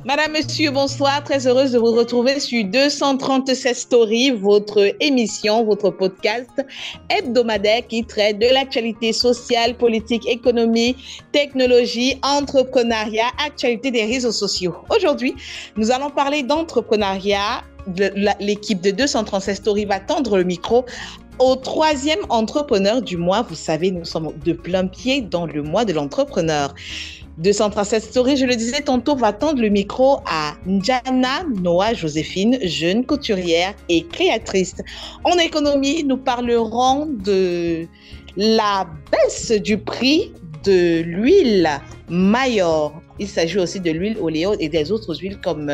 Madame, Monsieur, bonsoir. Très heureuse de vous retrouver sur 237 Stories, votre émission, votre podcast hebdomadaire qui traite de l'actualité sociale, politique, économie, technologie, entrepreneuriat, actualité des réseaux sociaux. Aujourd'hui, nous allons parler d'entrepreneuriat. L'équipe de 237 Stories va tendre le micro au troisième entrepreneur du mois. Vous savez, nous sommes de plein pied dans le mois de l'entrepreneur. 237 Stories, je le disais tantôt, va tendre le micro à Njana Noah Joséphine, jeune couturière et créatrice. En économie, nous parlerons de la baisse du prix de l'huile Mayor. Il s'agit aussi de l'huile oléo et des autres huiles comme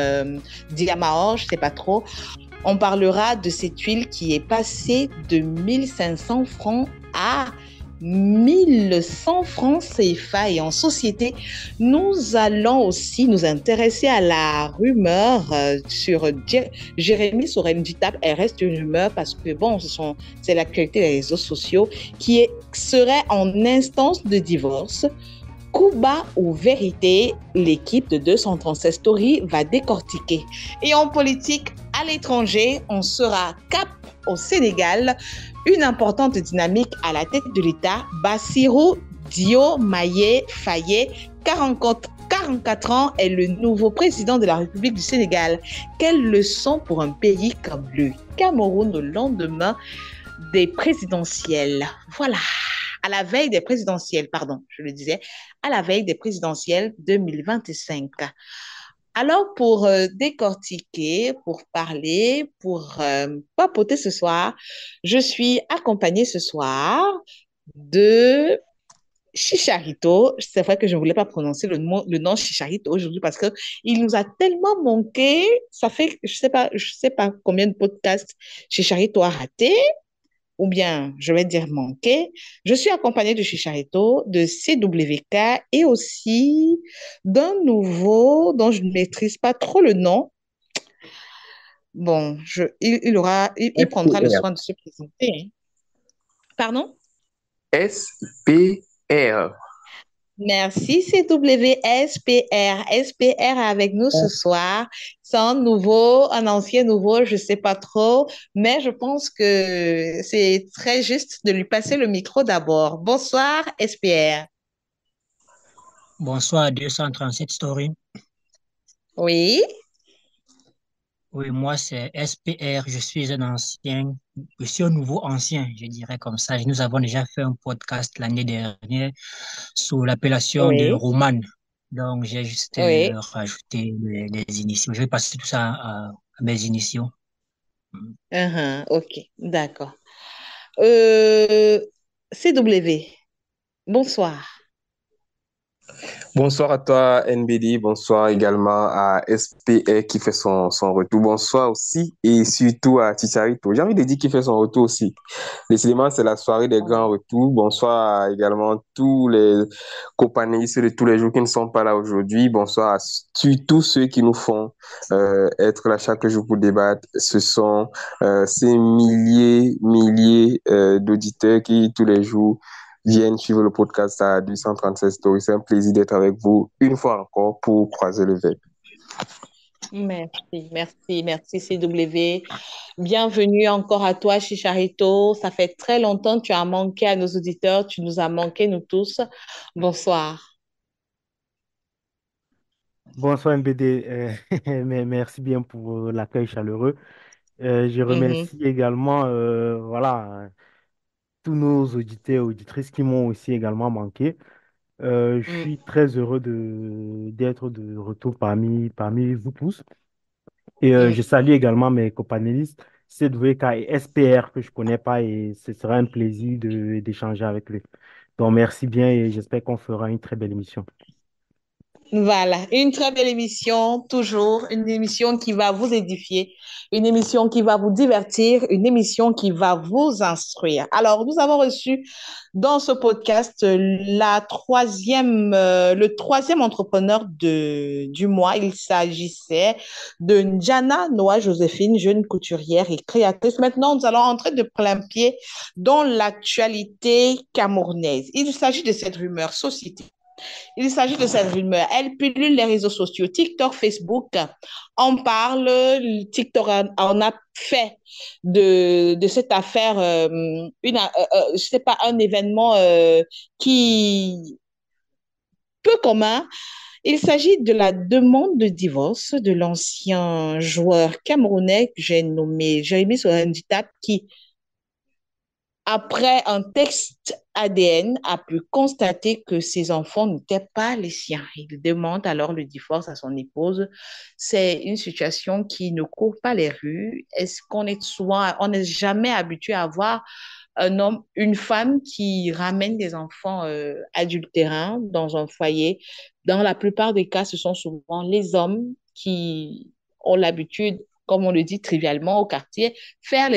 Diamahor, je ne sais pas trop. On parlera de cette huile qui est passée de 1500 francs à 1100 francs CFA. Et en société, nous allons aussi nous intéresser à la rumeur sur Jérémy Sorel-Nditap. Elle reste une rumeur parce que bon, c'est l'actualité des réseaux sociaux qui serait en instance de divorce. Coup bas ou vérité, l'équipe de 237 Stories va décortiquer. Et en politique, à l'étranger, on sera cap au Sénégal. Une importante dynamique à la tête de l'État, Bassirou Diomaye Faye, 44 ans, est le nouveau président de la République du Sénégal. Quelle leçon pour un pays comme le Cameroun au lendemain des présidentielles. Voilà. À la veille des présidentielles, à la veille des présidentielles 2025. Alors, pour décortiquer, pour parler, pour papoter ce soir, je suis accompagnée ce soir de Chicharito. C'est vrai que je ne voulais pas prononcer le nom Chicharito aujourd'hui parce qu'il nous a tellement manqué. Ça fait, je sais pas combien de podcasts Chicharito a raté, ou bien, je vais dire manqué. Je suis accompagnée de Chicharito, de CWK et aussi d'un nouveau dont je ne maîtrise pas trop le nom. Bon, il prendra le SPR. soin de se présenter. Hein. Pardon? SPR. Merci CWSPR. SPR est avec nous ce soir. C'est un ancien nouveau, je ne sais pas trop, mais je pense que c'est très juste de lui passer le micro d'abord. Bonsoir SPR. Bonsoir 237 Story. Oui. Oui, moi c'est SPR, je suis un nouveau ancien, je dirais comme ça. Nous avons déjà fait un podcast l'année dernière sous l'appellation de Oui. Roman. Donc j'ai juste Oui. rajouté les initiaux. Je vais passer tout ça à mes initiaux. Ok, d'accord. Euh, CW, bonsoir. Bonsoir à toi, NBD. Bonsoir également à SPR qui fait son retour. Bonsoir aussi et surtout à Chicharito. J'ai envie de dire qu'il fait son retour aussi. Décidément, c'est la soirée des grands retours. Bonsoir à également tous les copanéistes de tous les jours qui ne sont pas là aujourd'hui. Bonsoir à tous ceux qui nous font être là chaque jour pour débattre. Ce sont ces milliers d'auditeurs qui tous les jours viennent suivre le podcast à 236 Stories. C'est un plaisir d'être avec vous une fois encore pour croiser le verbe. Merci CW. Bienvenue encore à toi, Chicharito. Ça fait très longtemps que tu as manqué à nos auditeurs, tu nous as manqué, nous tous. Bonsoir. Bonsoir MBD, merci bien pour l'accueil chaleureux. Je Mhm, remercie également voilà, tous nos auditeurs et auditrices qui m'ont aussi également manqué. Je mm, suis très heureux d'être de retour parmi vous tous. Et je mm. salue également mes copanélistes, CWK et SPR que je ne connais pas et ce sera un plaisir d'échanger avec eux. Donc merci bien et j'espère qu'on fera une très belle émission. Voilà, une très belle émission, toujours, une émission qui va vous édifier, une émission qui va vous divertir, une émission qui va vous instruire. Alors, nous avons reçu dans ce podcast le troisième entrepreneur du mois. Il s'agissait de Njana Noah Joséphine, jeune couturière et créatrice. Maintenant, nous allons entrer de plein pied dans l'actualité camerounaise. Il s'agit de cette rumeur société Il s'agit de cette rumeur. Elle pullule les réseaux sociaux, TikTok, Facebook. On parle, TikTok en a fait de cette affaire, je sais pas, un événement qui peu commun. Il s'agit de la demande de divorce de l'ancien joueur camerounais que j'ai nommé Jérémy Sorenditap, qui après un test ADN, a pu constater que ses enfants n'étaient pas les siens. Il demande alors le divorce à son épouse. C'est une situation qui ne court pas les rues. Est-ce qu'on est souvent, on n'est jamais habitué à voir un homme, une femme qui ramène des enfants adultérins dans un foyer. Dans la plupart des cas, ce sont souvent les hommes qui ont l'habitude, comme on le dit trivialement au quartier, faire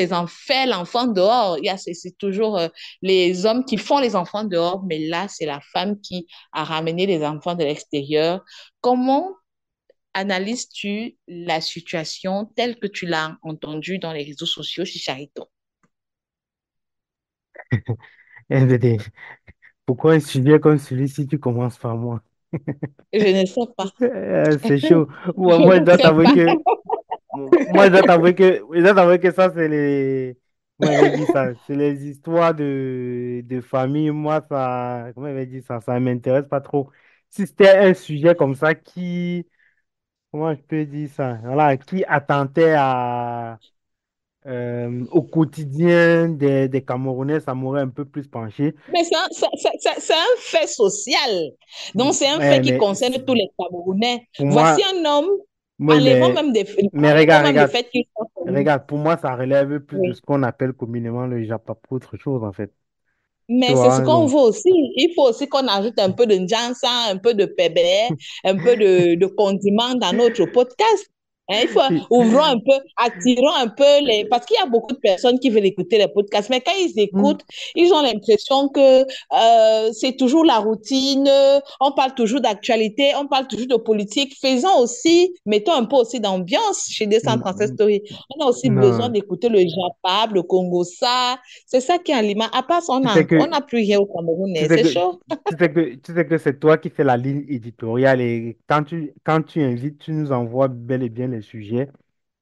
l'enfant dehors. C'est toujours les hommes qui font les enfants dehors, mais là, c'est la femme qui a ramené les enfants de l'extérieur. Comment analyses-tu la situation telle que tu l'as entendue dans les réseaux sociaux chez Charito? NVD, pourquoi un sujet comme celui-ci, tu commences par moi? Je ne sais pas. C'est chaud. Moi, Je moi, je ne dois sais t'avouer pas. que, je dois t'avouer que ça, c'est les, comment elle avait dit ça, c'est les histoires de famille. Moi, ça, comment elle avait dit ça, ça m'intéresse pas trop. Si c'était un sujet comme ça comment je peux dire ça, voilà, qui attentait au quotidien des Camerounais, ça m'aurait un peu plus penché. Mais c'est un fait social. Donc, c'est un fait qui Mais concerne tous les Camerounais. pour Voici moi, un homme, oui, mais enlevant regarde, même le regarde, fait qu'il soit connu. regarde, pour moi, ça relève plus de Oui. ce qu'on appelle communément le Japa pour autre chose, en fait. Tu Mais c'est ce vois, qu'on donc. veut aussi. Il faut aussi qu'on ajoute un peu de Njansa, un peu de pébé, un peu de condiment dans notre podcast. Hein, il faut ouvrons un peu, attirons un peu les... Parce qu'il y a beaucoup de personnes qui veulent écouter les podcasts, mais quand ils Hmm, écoutent, ils ont l'impression que c'est toujours la routine, on parle toujours d'actualité, on parle toujours de politique. Faisons aussi, mettons un peu aussi d'ambiance chez 237 hmm, Stories. On a aussi besoin non, d'écouter le Japab, le Congo, ça. C'est ça qui est aliment. À part ça, tu sais on que, n'a plus rien au Cameroun. tu Hein. sais C'est que, chaud. tu sais que c'est toi qui fais la ligne éditoriale et quand tu invites, tu nous envoies bel et bien les sujets.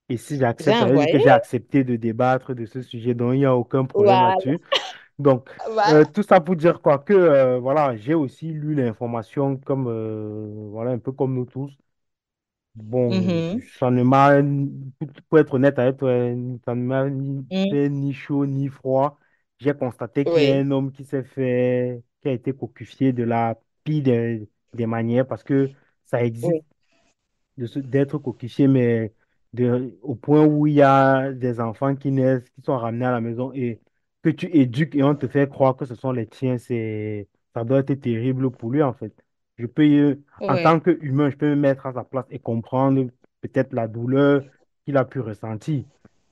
Et si J'ai j'accepte, ça veut dire envoyé. que j'ai accepté de débattre de ce sujet, donc il n'y a aucun problème Voilà, là-dessus. Donc, voilà. tout ça pour dire quoi que voilà, j'ai aussi lu l'information comme voilà un peu comme nous tous. Bon, Mhm. ça ne m'a, pour être honnête avec toi, ça ne m'a ni Mm. fait ni chaud ni froid. J'ai constaté qu'il y a Oui, un homme qui a été cocufié de la pire des manières parce que ça existe oui, d'être coquifié, mais au point où il y a des enfants qui naissent, qui sont ramenés à la maison et que tu éduques et on te fait croire que ce sont les tiens, ça doit être terrible pour lui, en fait. En oui. tant qu'humain, je peux me mettre à sa place et comprendre peut-être la douleur qu'il a pu ressentir.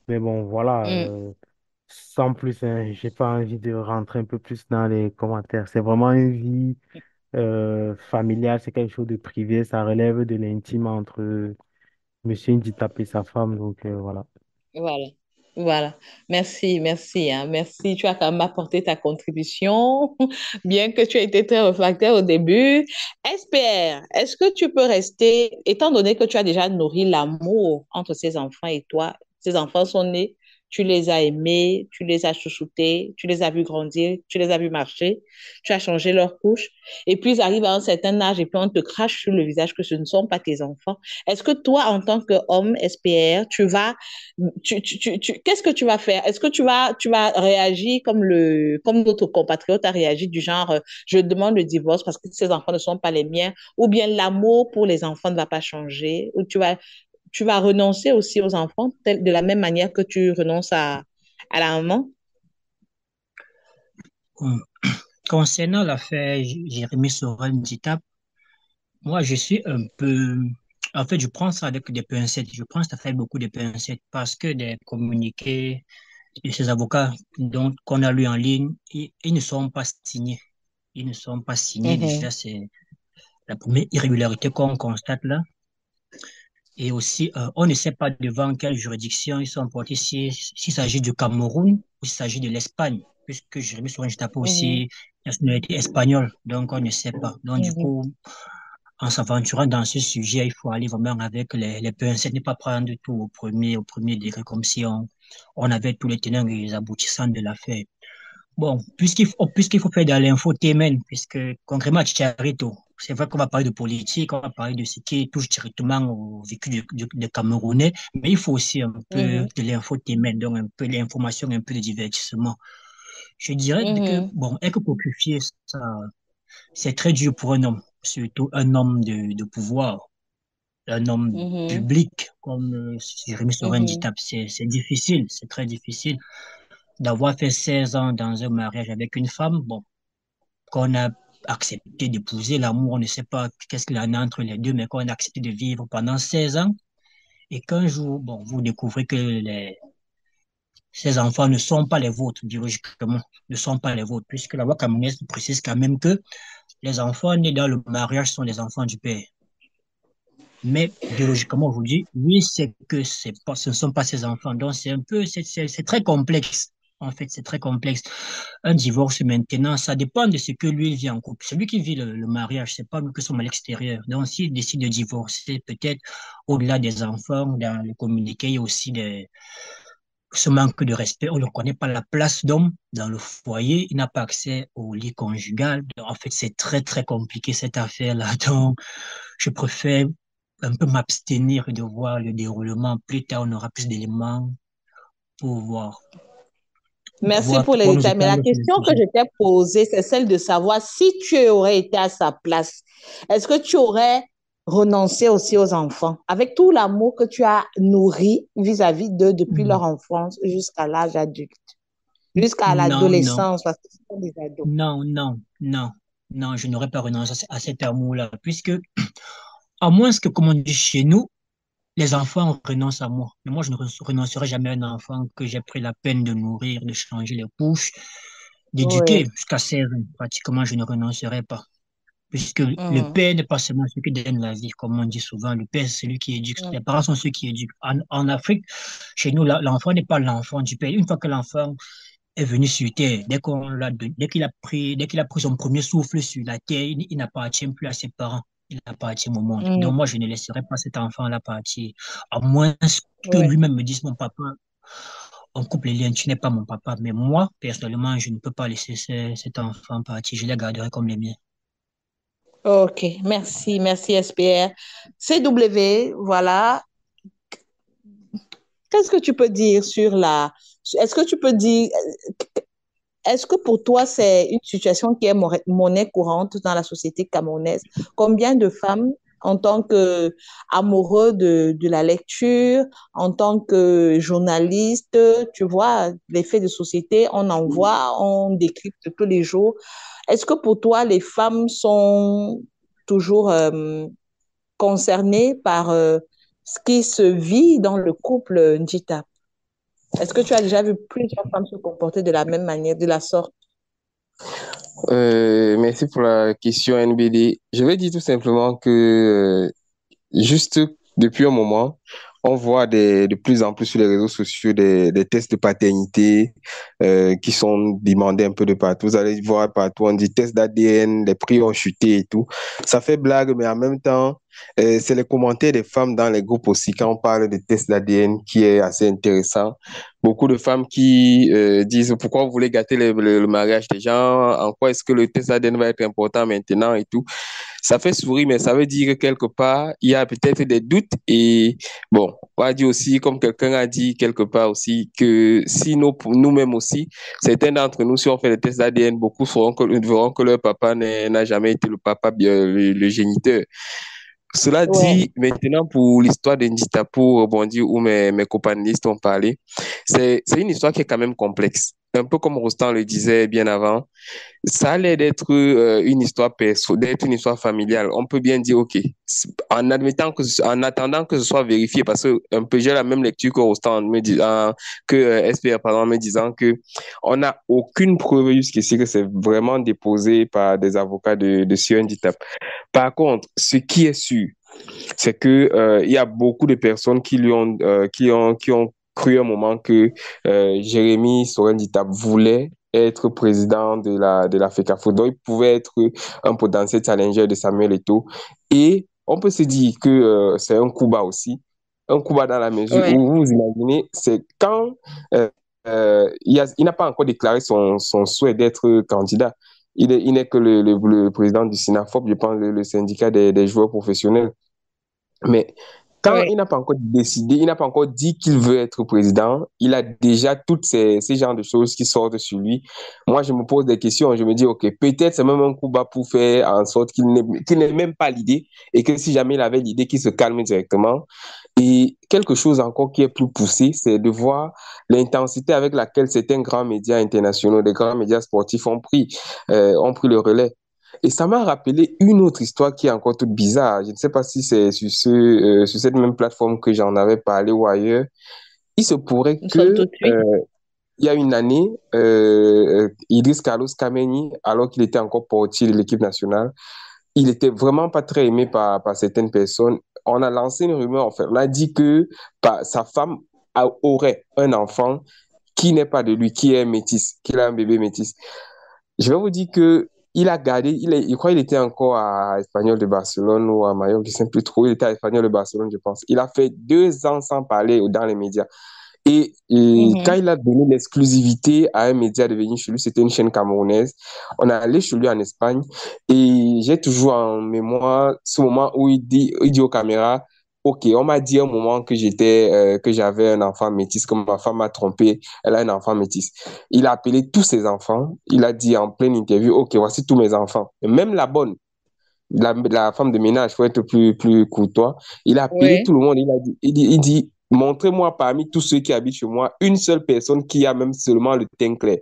Mais bon, voilà, Mm. sans plus, hein, j'ai pas envie de rentrer un peu plus dans les commentaires. C'est vraiment une vie familiale, c'est quelque chose de privé, ça relève de l'intime entre Monsieur Nditap et sa femme, donc voilà. Voilà. Voilà. Merci, merci, hein. Merci. Tu as quand même apporté ta contribution, bien que tu aies été très réfractaire au début. SPR, est-ce que tu peux rester, étant donné que tu as déjà nourri l'amour entre ces enfants et toi, ces enfants sont nés, tu les as aimés, tu les as chouchoutés, tu les as vus grandir, tu les as vus marcher, tu as changé leur couche, et puis ils arrivent à un certain âge et puis on te crache sur le visage que ce ne sont pas tes enfants. Est-ce que toi, en tant qu'homme SPR, qu'est-ce que tu vas faire? Est-ce que tu vas réagir comme notre compatriote a réagi du genre, je demande le divorce parce que ces enfants ne sont pas les miens, ou bien l'amour pour les enfants ne va pas changer, ou tu vas renoncer aussi aux enfants de la même manière que tu renonces à la maman? Hum. Concernant l'affaire Jérémy Sorel Nzitap, moi, je suis un peu... En fait, je prends ça avec des pincettes. Je prends cette affaire avec beaucoup de pincettes parce que des communiqués de ces avocats qu'on a lus en ligne, ils ne sont pas signés. Ils ne sont pas signés. Mhm. Déjà, c'est la première irrégularité qu'on constate là. Et aussi, on ne sait pas devant quelle juridiction ils sont portés, s'il s'agit du Cameroun ou s'il s'agit de l'Espagne. puisque Jérémy Sorin-Jitapa Mhm, aussi nationalité espagnole, donc on ne sait pas. Donc du mhm, coup, en s'aventurant dans ce sujet, il faut aller vraiment avec les pincettes, ne pas prendre tout au premier degré, comme si on avait tous les tenants et les aboutissants de l'affaire. Bon, puisqu'il faut faire de l'infotainment, puisque concrètement à Chicharito, c'est vrai qu'on va parler de politique, on va parler de ce qui touche directement au vécu des Camerounais, mais il faut aussi un peu mhm, de l'infotainment, donc un peu d'information, un peu de divertissement. Je dirais que, mhm, bon, être cocufié, ça, c'est très dur pour un homme, surtout un homme de pouvoir, un homme mhm, public, comme Jérémy Sorin dit, mhm, c'est difficile, c'est très difficile d'avoir fait 16 ans dans un mariage avec une femme, bon, qu'on a accepté d'épouser l'amour, on ne sait pas qu'est-ce qu'il y en a entre les deux, mais qu'on a accepté de vivre pendant 16 ans, et qu'un jour, bon, vous découvrez que ces enfants ne sont pas les vôtres, biologiquement, ne sont pas les vôtres, puisque la loi camerounaise précise quand même que les enfants nés dans le mariage sont les enfants du père. Mais biologiquement, je vous dis, oui, c'est que ce ne sont pas ses enfants. Donc, c'est un peu, c'est très complexe. En fait, c'est très complexe. Un divorce maintenant, ça dépend de ce que lui il vit en couple. Celui qui vit le mariage, c'est pas nous qui sommes à l'extérieur. Donc, s'il décide de divorcer, peut-être au-delà des enfants, dans le communiqué, il y a aussi ce manque de respect. On ne connaît pas la place d'homme dans le foyer. Il n'a pas accès au lit conjugal. Donc, en fait, c'est très, très compliqué cette affaire-là. Donc, je préfère un peu m'abstenir de voir le déroulement. Plus tard, on aura plus d'éléments pour voir, Merci pour les pour nous détails. Mais la étendre sur le question que sujet. je t'ai posée, c'est celle de savoir si tu aurais été à sa place, est-ce que tu aurais renoncé aussi aux enfants avec tout l'amour que tu as nourri vis-à-vis d'eux depuis leur Hmm. enfance jusqu'à l'âge adulte, jusqu'à Non, non, l'adolescence, parce que ce sont des ados. non, non, non, non, je n'aurais pas renoncé à cet amour-là, puisque, à moins que, comme on dit chez nous, les enfants renoncent à moi. Mais moi, je ne renoncerai jamais à un enfant que j'ai pris la peine de nourrir, de changer les couches, d'éduquer Oui. jusqu'à 16 ans. Pratiquement, je ne renoncerai pas. Puisque le Mhm. père n'est pas seulement celui qui donne la vie, comme on dit souvent. Le père, c'est celui qui éduque. Les Mhm. parents sont ceux qui éduquent. En Afrique, chez nous, l'enfant n'est pas l'enfant du père. Une fois que l'enfant est venu sur Terre, dès qu'il a pris son premier souffle sur la Terre, il n'appartient plus à ses parents. Il appartient au monde. Mhm. Donc moi, je ne laisserai pas cet enfant-là partir. À moins que Oui. lui-même me dise, mon papa, on coupe les liens, tu n'es pas mon papa. Mais moi, personnellement, je ne peux pas laisser cet enfant partir. Je les garderai comme les miens. Ok, merci, merci SPR. CW, voilà. Qu'est-ce que tu peux dire sur la... Est-ce que tu peux dire... Est-ce que pour toi, c'est une situation qui est monnaie courante dans la société camerounaise? Combien de femmes, en tant qu'amoureux de la lecture, en tant que journaliste, tu vois, les faits de société, on en voit, on décrypte tous les jours. Est-ce que pour toi, les femmes sont toujours concernées par ce qui se vit dans le couple Njita? Est-ce que tu as déjà vu plusieurs femmes se comporter de la même manière, de la sorte? Merci pour la question NBD. Je vais dire tout simplement que juste depuis un moment, on voit de plus en plus sur les réseaux sociaux des tests de paternité qui sont demandés un peu de partout. Vous allez voir partout, on dit test d'ADN, les prix ont chuté et tout. Ça fait blague, mais en même temps, c'est les commentaires des femmes dans les groupes aussi quand on parle de tests d'ADN qui est assez intéressant. Beaucoup de femmes qui disent pourquoi vous voulez gâter le mariage des gens, en quoi est-ce que le test d'ADN va être important maintenant et tout. Ça fait sourire, mais ça veut dire que quelque part, il y a peut-être des doutes. Et bon, on va dire aussi, comme quelqu'un a dit quelque part aussi, que si nous-mêmes aussi, certains d'entre nous, si on fait des tests d'ADN, beaucoup verront que leur papa n'a jamais été le papa, le géniteur. Cela Ouais. dit, maintenant pour l'histoire de Ndita, pour rebondir où mes compagnonnistes ont parlé, c'est une histoire qui est quand même complexe. Un peu comme Rostand le disait bien avant, ça a l'air d'être une histoire d'être une histoire familiale. On peut bien dire, OK, en attendant que ce soit vérifié, parce que un peu, j'ai la même lecture que Rostand me disant, que SPR, pardon, me disant que on n'a aucune preuve jusqu'ici que c'est vraiment déposé par des avocats de Sion Ditap. Par contre, ce qui est sûr, c'est que il y a beaucoup de personnes qui ont cru un moment que Jérémy Sorin Ditap voulait être président de la FECAFO. Donc, il pouvait être un potentiel challenger de Samuel Eto'o. Et on peut se dire que c'est un coup bas aussi. Un coup bas dans la mesure Ouais. où, vous vous imaginez, c'est quand il n'a pas encore déclaré son souhait d'être candidat. Il n'est que le président du SINAFOP, je pense, le syndicat des joueurs professionnels. Mais quand Ouais. il n'a pas encore décidé, il n'a pas encore dit qu'il veut être président, il a déjà toutes ces genres de choses qui sortent sur lui. Moi, je me pose des questions, je me dis, OK, peut-être c'est même un coup bas pour faire en sorte qu'il n'ait même pas l'idée et que si jamais il avait l'idée, qu'il se calme directement. Et quelque chose encore qui est plus poussé, c'est de voir l'intensité avec laquelle certains grands médias internationaux, des grands médias sportifs ont pris le relais. Et ça m'a rappelé une autre histoire qui est encore toute bizarre. Je ne sais pas si c'est sur cette même plateforme que j'en avais parlé ou ailleurs. Il se pourrait Nous sommes que tout de suite. il y a une année, Idriss Carlos Kameni, alors qu'il était encore portier de l'équipe nationale, il était vraiment pas très aimé par certaines personnes. On a lancé une rumeur, en fait. On a dit que sa femme aurait un enfant qui n'est pas de lui, qui est métis, qui a un bébé métis. Je vais vous dire que il a gardé, je crois qu'il était encore à Espagnol de Barcelone ou à Mallorca, je ne sais plus trop. Il était à Espagnol de Barcelone, je pense. Il a fait 2 ans sans parler dans les médias. Et quand Mhm. il a donné l'exclusivité à un média de venir chez lui, c'était une chaîne camerounaise. On est allé chez lui en Espagne et j'ai toujours en mémoire ce moment où il dit aux caméras, OK, on m'a dit à un moment que j'avais un enfant métis, que ma femme m'a trompé, elle a un enfant métis. Il a appelé tous ses enfants, il a dit en pleine interview, OK, voici tous mes enfants. Et même la bonne, la femme de ménage, faut être plus courtois. Il a appelé Ouais. tout le monde. Il dit, montrez-moi parmi tous ceux qui habitent chez moi une seule personne qui a même seulement le teint clair.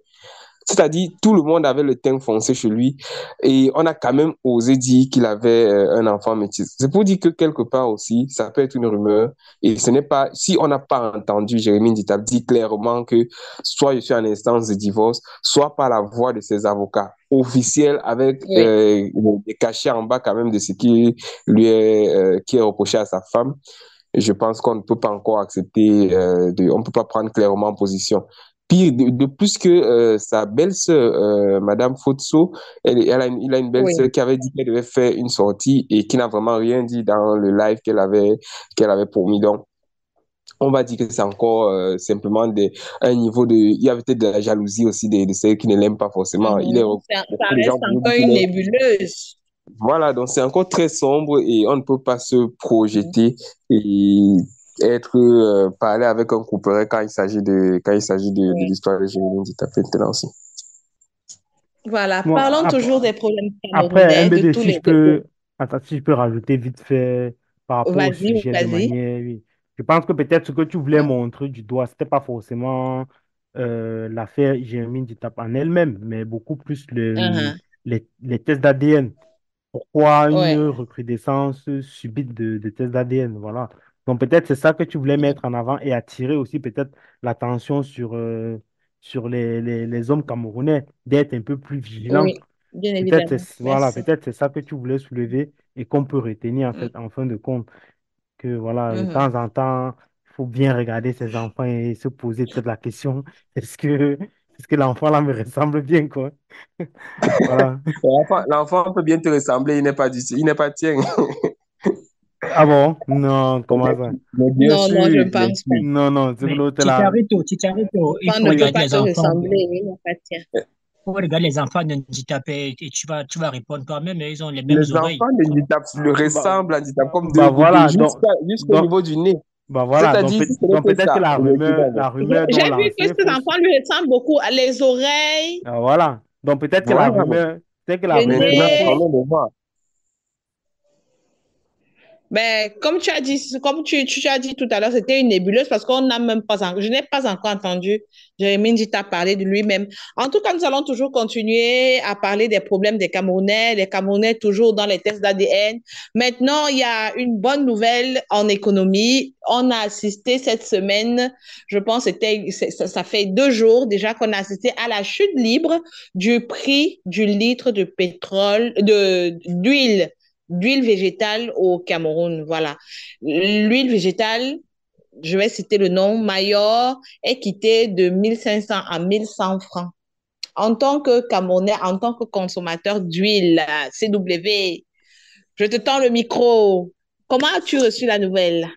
C'est-à-dire, tout le monde avait le teint foncé chez lui et on a quand même osé dire qu'il avait un enfant métis. C'est pour dire que quelque part aussi, ça peut être une rumeur et ce n'est pas, si on n'a pas entendu Jérémy Ndita dire clairement que soit je suis en instance de divorce, soit par la voix de ses avocats officiels avec Oui. des cachets en bas quand même de ce qui est reproché à sa femme. Je pense qu'on ne peut pas encore accepter, on ne peut pas prendre clairement position. Pire, de plus que sa belle-sœur, Madame Fotso, il a une belle-sœur Oui. qui avait dit qu'elle devait faire une sortie et qui n'a vraiment rien dit dans le live qu'elle avait promis. Donc, on va dire que c'est encore simplement un niveau de... Il y a peut-être de la jalousie aussi de ceux qui ne l'aiment pas forcément. Mhm. Ça Beaucoup de gens reste pourraient dire encore qu'il une est... nébuleuse. Voilà, donc c'est encore très sombre et on ne peut pas se Mhm. projeter et être parler avec un couperet quand il s'agit de Oui. l'histoire de Jérémy Dita maintenant aussi. Voilà. Bon, Parlons toujours des problèmes après, camerounais, de MBD, tous si les... je peux, attends, si je peux rajouter vite fait par rapport au Vas-y, sujet vas-y. domanial, oui. Je pense que peut-être ce que tu voulais Mhm. montrer du doigt, c'était pas forcément l'affaire Germaine Ditap en elle-même, mais beaucoup plus Mhm. les tests d'ADN. Pourquoi une Ouais. recrudescence subite de tests d'ADN, voilà. Donc peut-être c'est ça que tu voulais mettre en avant et attirer aussi peut-être l'attention sur les hommes camerounais, d'être un peu plus vigilants. Oui, bien Peut-être évidemment. voilà, Merci. peut-être c'est ça que tu voulais soulever et qu'on peut retenir Mhm. en fin de compte. Que voilà, de Mhm. temps en temps, il faut bien regarder ses enfants et se poser peut-être la question, est-ce que l'enfant là me ressemble bien, quoi? Voilà. L'enfant peut bien te ressembler, il n'est pas tien. Ah bon? Non, comment ça? Mais bien Non, non, je sûr, ne bien pense pas. sûr. Non, non, ce Mais l'autre là. Chicharito, il L'enfant faut ne peut regarder pas les te enfants. ressembler, oui, mon Katia. Faut regarder les enfants de Njitapé et tu vas répondre toi-même, mais ils ont les mêmes Les oreilles. enfants de Ndita le Bah, ressemblent à Ndita comme deux bah gouttes d'eau voilà, jusqu'au donc, niveau du nez. bah voilà, C'est-à-dire, si ce donc n'était peut-être que ça, la rumeur dont J'ai vu que lancée ces fausse. enfants lui ressemblent beaucoup à les oreilles, Ah, voilà. Donc voilà. peut-être que la le rumeur Maintenant, dit c'est quand nez. fausse. même de voir. Mais comme tu as dit, tu as dit tout à l'heure, c'était une nébuleuse parce qu'on n'a même pas, je n'ai pas encore entendu Jérémy Ndita parler de lui-même. En tout cas, nous allons toujours continuer à parler des problèmes des Camerounais, les Camerounais toujours dans les tests d'ADN. Maintenant, il y a une bonne nouvelle en économie. On a assisté cette semaine, je pense, ça fait 2 jours déjà qu'on a assisté à la chute libre du prix du litre de pétrole, d'huile végétale au Cameroun. Voilà. L'huile végétale, je vais citer le nom, Mayor, est quitté de 1500 à 1100 francs. en tant que Camerounais, en tant que consommateur d'huile, CW, je te tends le micro. Comment as-tu reçu la nouvelle?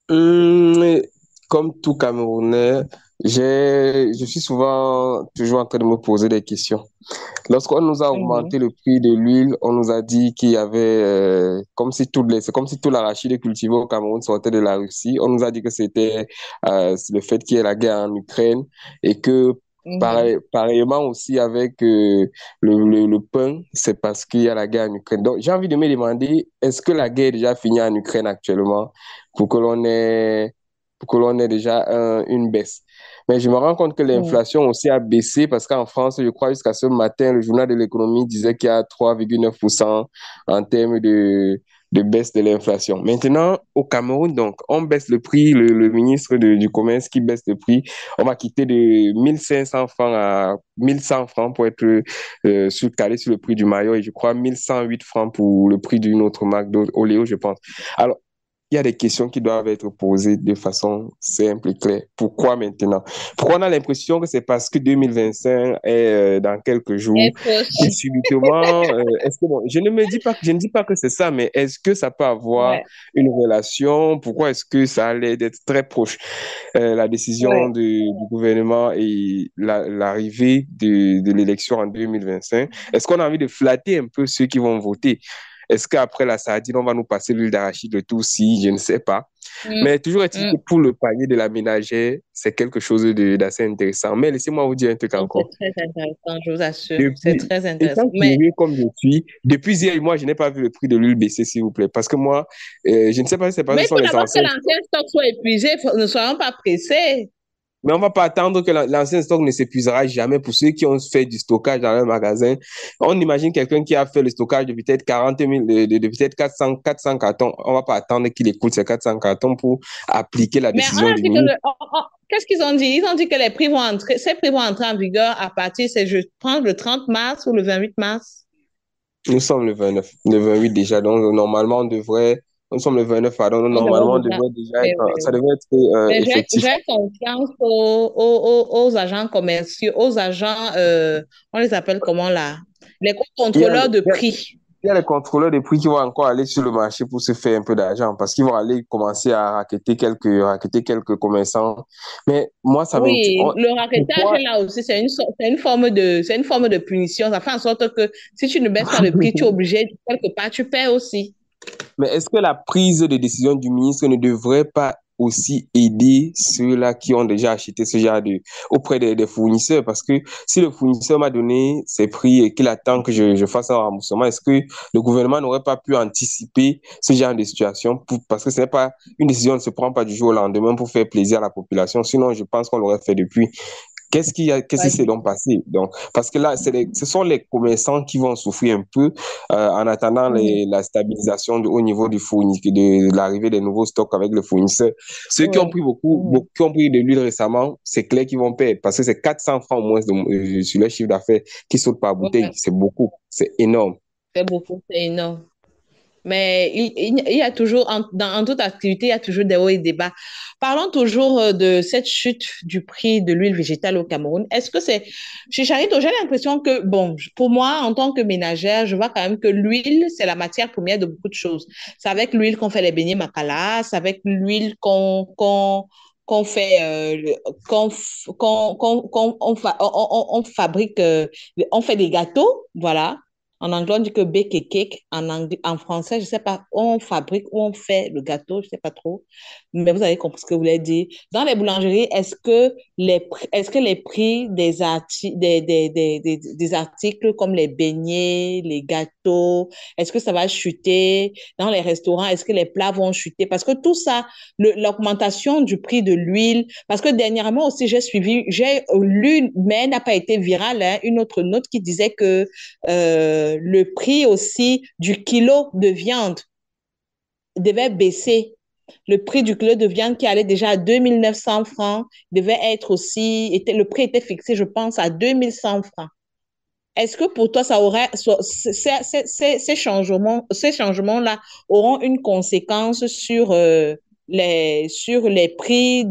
Hum, Comme tout Camerounais, je suis souvent toujours en train de me poser des questions. Lorsqu'on nous a Mhm, augmenté le prix de l'huile, on nous a dit qu'il y avait, c'est comme si tout l'arachide cultivé au Cameroun sortait de la Russie. On nous a dit que c'était le fait qu'il y ait la guerre en Ukraine et que mhm, pareillement aussi avec le pain, c'est parce qu'il y a la guerre en Ukraine. Donc j'ai envie de me demander, est-ce que la guerre est déjà finie en Ukraine actuellement pour que l'on ait déjà une baisse? Mais je me rends compte que mhm. l'inflation aussi a baissé parce qu'en France, je crois jusqu'à ce matin, le journal de l'économie disait qu'il y a 3,9% en termes de baisse de l'inflation. Maintenant, au Cameroun, donc, on baisse le prix, le ministre du Commerce qui baisse le prix, on va quitter de 1500 francs à 1100 francs pour être calé sur le prix du maillot et je crois 1108 francs pour le prix d'une autre marque d'Oléo, je pense. Alors, il y a des questions qui doivent être posées de façon simple et claire. Pourquoi maintenant? Pourquoi on a l'impression que c'est parce que 2025 est dans quelques jours Et proche. que subitement, est-ce que bon, je ne dis pas que c'est ça, mais est-ce que ça peut avoir Ouais, une relation? Pourquoi est-ce que ça allait d'être très proche? La décision ouais. du gouvernement et l'arrivée de l'élection en 2025. Est-ce qu'on a envie de flatter un peu ceux qui vont voter? Est-ce qu'après la sardine, on va nous passer l'huile d'arachide, le tout si, je ne sais pas. Mm, Mais toujours est-il que mm. pour le panier de la ménagère, c'est quelque chose d'assez intéressant. Mais laissez-moi vous dire un truc Non, c'est encore. très intéressant, je vous assure. C'est Depuis, très intéressant. étant Mais curieux comme je suis, depuis hier, moi, je n'ai pas vu le prix de l'huile baisser, s'il vous plaît. Parce que moi, je ne sais pas si c'est parce que Mais ce il sont faut les d'abord que anciens. l'ancien stock soit épuisé. Ne soyons pas pressés. Mais on va pas attendre que l'ancien stock ne s'épuisera jamais pour ceux qui ont fait du stockage dans un magasin. On imagine quelqu'un qui a fait le stockage de peut-être 40 000, de peut-être 400 cartons. On va pas attendre qu'il écoute ces 400 cartons pour appliquer la Mais on décision a du dit que ministre. qu'est-ce qu'ils ont dit? Ils ont dit que les prix vont entrer, ces prix vont entrer en vigueur à partir, je pense, le 30 mars ou le 28 mars. Nous sommes le 29, le 28 déjà. Donc, normalement, nous sommes le 29, pardon. Donc, On devrait normalement, on déjà. devrait déjà Oui, être, oui, ça oui. devrait être Mais effectif. j'ai confiance aux agents commerciaux, aux agents, on les appelle comment là? Les Il y a, contrôleurs de il y a- prix. il y a les contrôleurs des prix qui vont encore aller sur le marché pour se faire un peu d'argent parce qu'ils vont aller commencer à racketter quelques commerçants. Mais moi, ça m'intéresse. Oui, le raquettage Pourquoi? est là aussi, c'est une forme de punition. Ça fait en sorte que si tu ne baisses pas le prix, tu es obligé, quelque part, tu paies aussi. Mais est-ce que la prise de décision du ministre ne devrait pas aussi aider ceux-là qui ont déjà acheté ce genre auprès des fournisseurs? Parce que si le fournisseur m'a donné ses prix et qu'il attend que je fasse un remboursement, est-ce que le gouvernement n'aurait pas pu anticiper ce genre de situation parce que ce n'est pas une décision ne se prend pas du jour au lendemain pour faire plaisir à la population. Sinon, je pense qu'on l'aurait fait depuis. Qu'est-ce qui Pas s'est du donc passé? Donc, parce que là, ce sont les commerçants qui vont souffrir un peu en attendant tout. la stabilisation au niveau de l'arrivée des nouveaux stocks avec le fournisseur. Ceux qui ont Oui. pris Mhm. qui ont pris de l'huile récemment, c'est clair qu'ils vont payer parce que c'est 400 francs au moins sur leur chiffre d'affaires qui sautent par bouteille. Ouais, C'est beaucoup, c'est énorme. c'est beaucoup, c'est énorme. Mais il y a toujours, en toute activité, il y a toujours des hauts et des bas. Parlons toujours de cette chute du prix de l'huile végétale au Cameroun. Est-ce que chez Charito, j'ai l'impression que, bon, pour moi, en tant que ménagère, je vois quand même que l'huile, c'est la matière première de beaucoup de choses. C'est avec l'huile qu'on fait les beignets makala, c'est avec l'huile qu'on fait, on fabrique, on fait des gâteaux, voilà. En anglais, on dit que bake a cake. En français, je ne sais pas, on fabrique ou on fait le gâteau, je ne sais pas trop. Mais vous avez compris ce que vous voulez dire. Dans les boulangeries, est-ce que les prix des articles comme les beignets, les gâteaux, est-ce que ça va chuter? Dans les restaurants, est-ce que les plats vont chuter? Parce que tout ça, l'augmentation du prix de l'huile, parce que dernièrement aussi, j'ai lu, mais elle n'a pas été virale, hein, une autre note qui disait que le prix aussi du kilo de viande devait baisser. Le prix du kilo de viande qui allait déjà à 2 900 francs devait être aussi, le prix était fixé, je pense, à 2 100 francs. Est-ce que pour toi, ces changements-là auront une conséquence sur les prix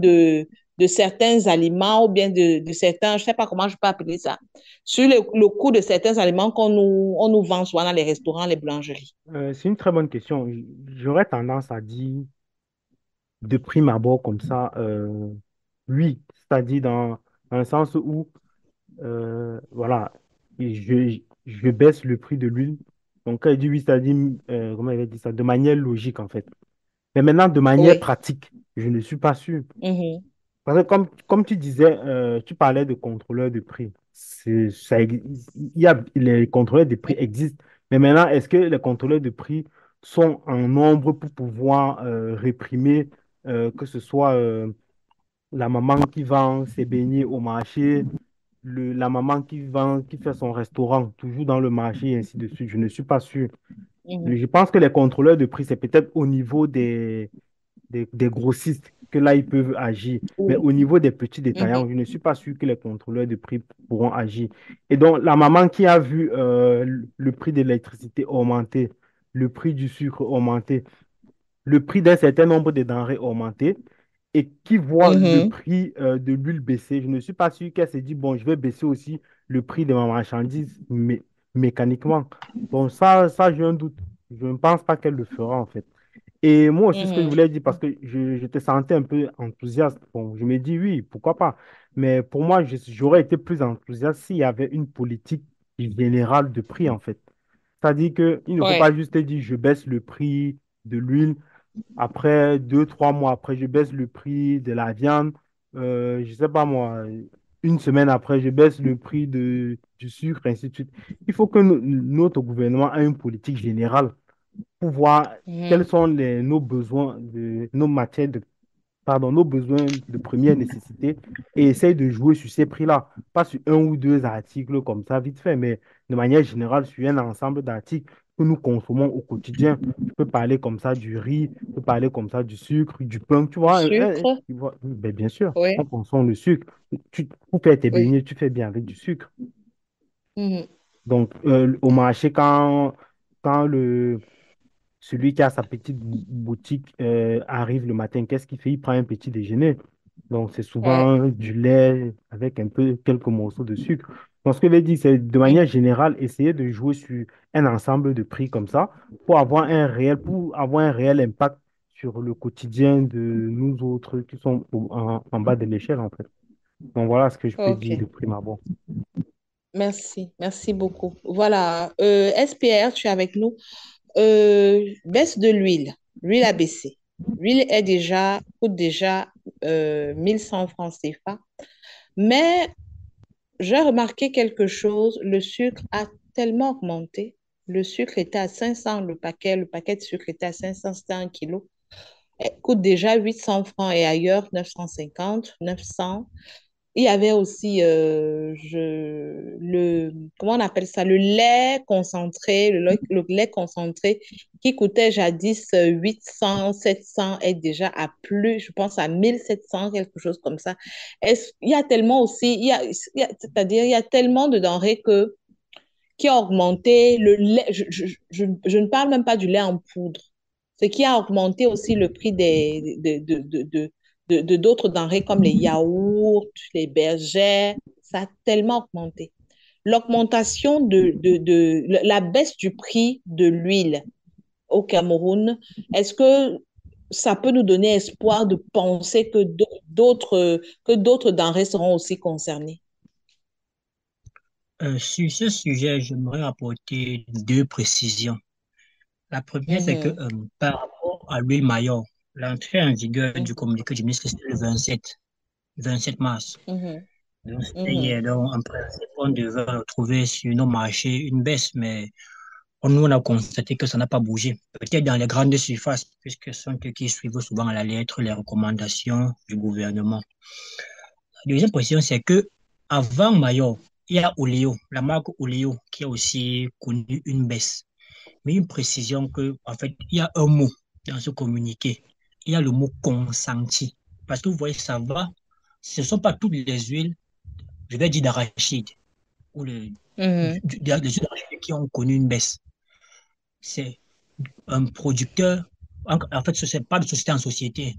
de certains aliments ou bien de certains, je ne sais pas comment je peux appeler ça, sur le coût de certains aliments on nous vend souvent dans les restaurants, les boulangeries? C'est une très bonne question. J'aurais tendance à dire de prime abord comme ça, oui, c'est-à-dire dans le sens où, voilà, je baisse le prix de l'huile. Donc, quand il dit oui, c'est-à-dire, comment il avait dit ça, de manière logique en fait. Mais maintenant, de manière Oui. pratique, je ne suis pas sûr. Mhm. Parce que comme tu disais, tu parlais de contrôleurs de prix. Les contrôleurs de prix existent. Mais maintenant, est-ce que les contrôleurs de prix sont en nombre pour pouvoir réprimer, que ce soit la maman qui vend ses beignets au marché, la maman qui fait son restaurant toujours dans le marché, et ainsi de suite. Je ne suis pas sûr. Mhm. Je pense que les contrôleurs de prix, c'est peut-être au niveau des grossistes que là, ils peuvent agir. Mais Oui. au niveau des petits Mhm. détaillants, je ne suis pas sûr que les contrôleurs de prix pourront agir. Et donc, la maman qui a vu le prix de l'électricité augmenter, le prix du sucre augmenter, le prix d'un certain nombre de denrées augmenter, et qui voit le Mhm. prix de l'huile baisser, je ne suis pas sûr qu'elle se dit, bon, je vais baisser aussi le prix de ma marchandise mécaniquement. Donc ça, j'ai un doute. Je ne pense pas qu'elle le fera, en fait. Et moi aussi, ce que je Mhm. voulais dire, parce que je te sentais un peu enthousiaste, bon, je me dis oui, pourquoi pas. Mais pour moi, j'aurais été plus enthousiaste s'il y avait une politique générale de prix, en fait. C'est-à-dire qu'il ne faut pas Ouais. juste dire je baisse le prix de l'huile, après 2, 3 mois après, je baisse le prix de la viande, je sais pas moi, une semaine après, je baisse le prix du sucre, ainsi de suite. Il faut que notre gouvernement ait une politique générale pour voir quels Mhm. sont nos besoins nos matières pardon, nos besoins de première nécessité et essaye de jouer sur ces prix-là. Pas sur un ou deux articles comme ça, vite fait, mais de manière générale sur un ensemble d'articles que nous consommons au quotidien. Je peux parler comme ça du riz, je peux parler comme ça du sucre, du pain, tu Du vois. sucre? Tu vois, ben, bien sûr, Oui. on consomme le sucre. Pour faire tes Oui. beignets, tu fais bien avec du sucre. Mhm. Donc, au marché, quand celui qui a sa petite boutique arrive le matin, qu'est-ce qu'il fait? Il prend un petit déjeuner. Donc, c'est Ouais. souvent du lait avec un peu quelques morceaux de sucre. Donc, ce que je veux dire, c'est de manière Mhm. générale, essayer de jouer sur un ensemble de prix comme ça pour avoir un réel impact sur le quotidien de nous autres qui sont en bas de l'échelle, en fait. Donc, voilà ce que je peux dire de OK. prime abord. Merci. Merci beaucoup. Voilà. SPR, tu es avec nous. Baisse de l'huile. L'huile a baissé. L'huile coûte déjà 1100 francs CFA. Mais j'ai remarqué quelque chose. Le sucre a tellement augmenté. Le sucre était à 500 le paquet. Le paquet de sucre était à 500, c'était 1 kilo. Elle coûte déjà 800 francs et ailleurs 950, 900. Il y avait aussi comment on appelle ça, le lait concentré, le lait concentré qui coûtait jadis 800, 700 est déjà à plus, je pense à 1700, quelque chose comme ça. Il y a tellement aussi, c'est-à-dire il y a tellement de denrées qui a augmenté le lait. Je ne parle même pas du lait en poudre. Ce qui a augmenté aussi le prix d'autres denrées comme les yaourts, les bergères. Ça a tellement augmenté. L'augmentation la baisse du prix de l'huile au Cameroun, est-ce que ça peut nous donner espoir de penser que d'autres denrées seront aussi concernées? Sur ce sujet, j'aimerais apporter deux précisions. La première, c'est que Mhm, par rapport à l'huile Maillot, l'entrée en vigueur du mhm, communiqué du ministre, c'est le 27 mars. mhm, Donc, c'était mhm. hier. Donc, en principe, on devait retrouver sur nos marchés une baisse, mais nous, on a constaté que ça n'a pas bougé. Peut-être dans les grandes surfaces, puisque ce sont eux qui suivent souvent à la lettre les recommandations du gouvernement. La deuxième précision, c'est que avant Maillot, il y a Oleo, la marque Oleo, qui a aussi connu une baisse. Mais une précision que, en fait, il y a un mot dans ce communiqué. Il y a le mot consenti. Parce que vous voyez, ça va. Ce ne sont pas toutes les huiles, je vais dire d'arachide, ou Mhm. les huiles d'arachide qui ont connu une baisse. C'est un producteur. En fait, ce n'est pas de société en société.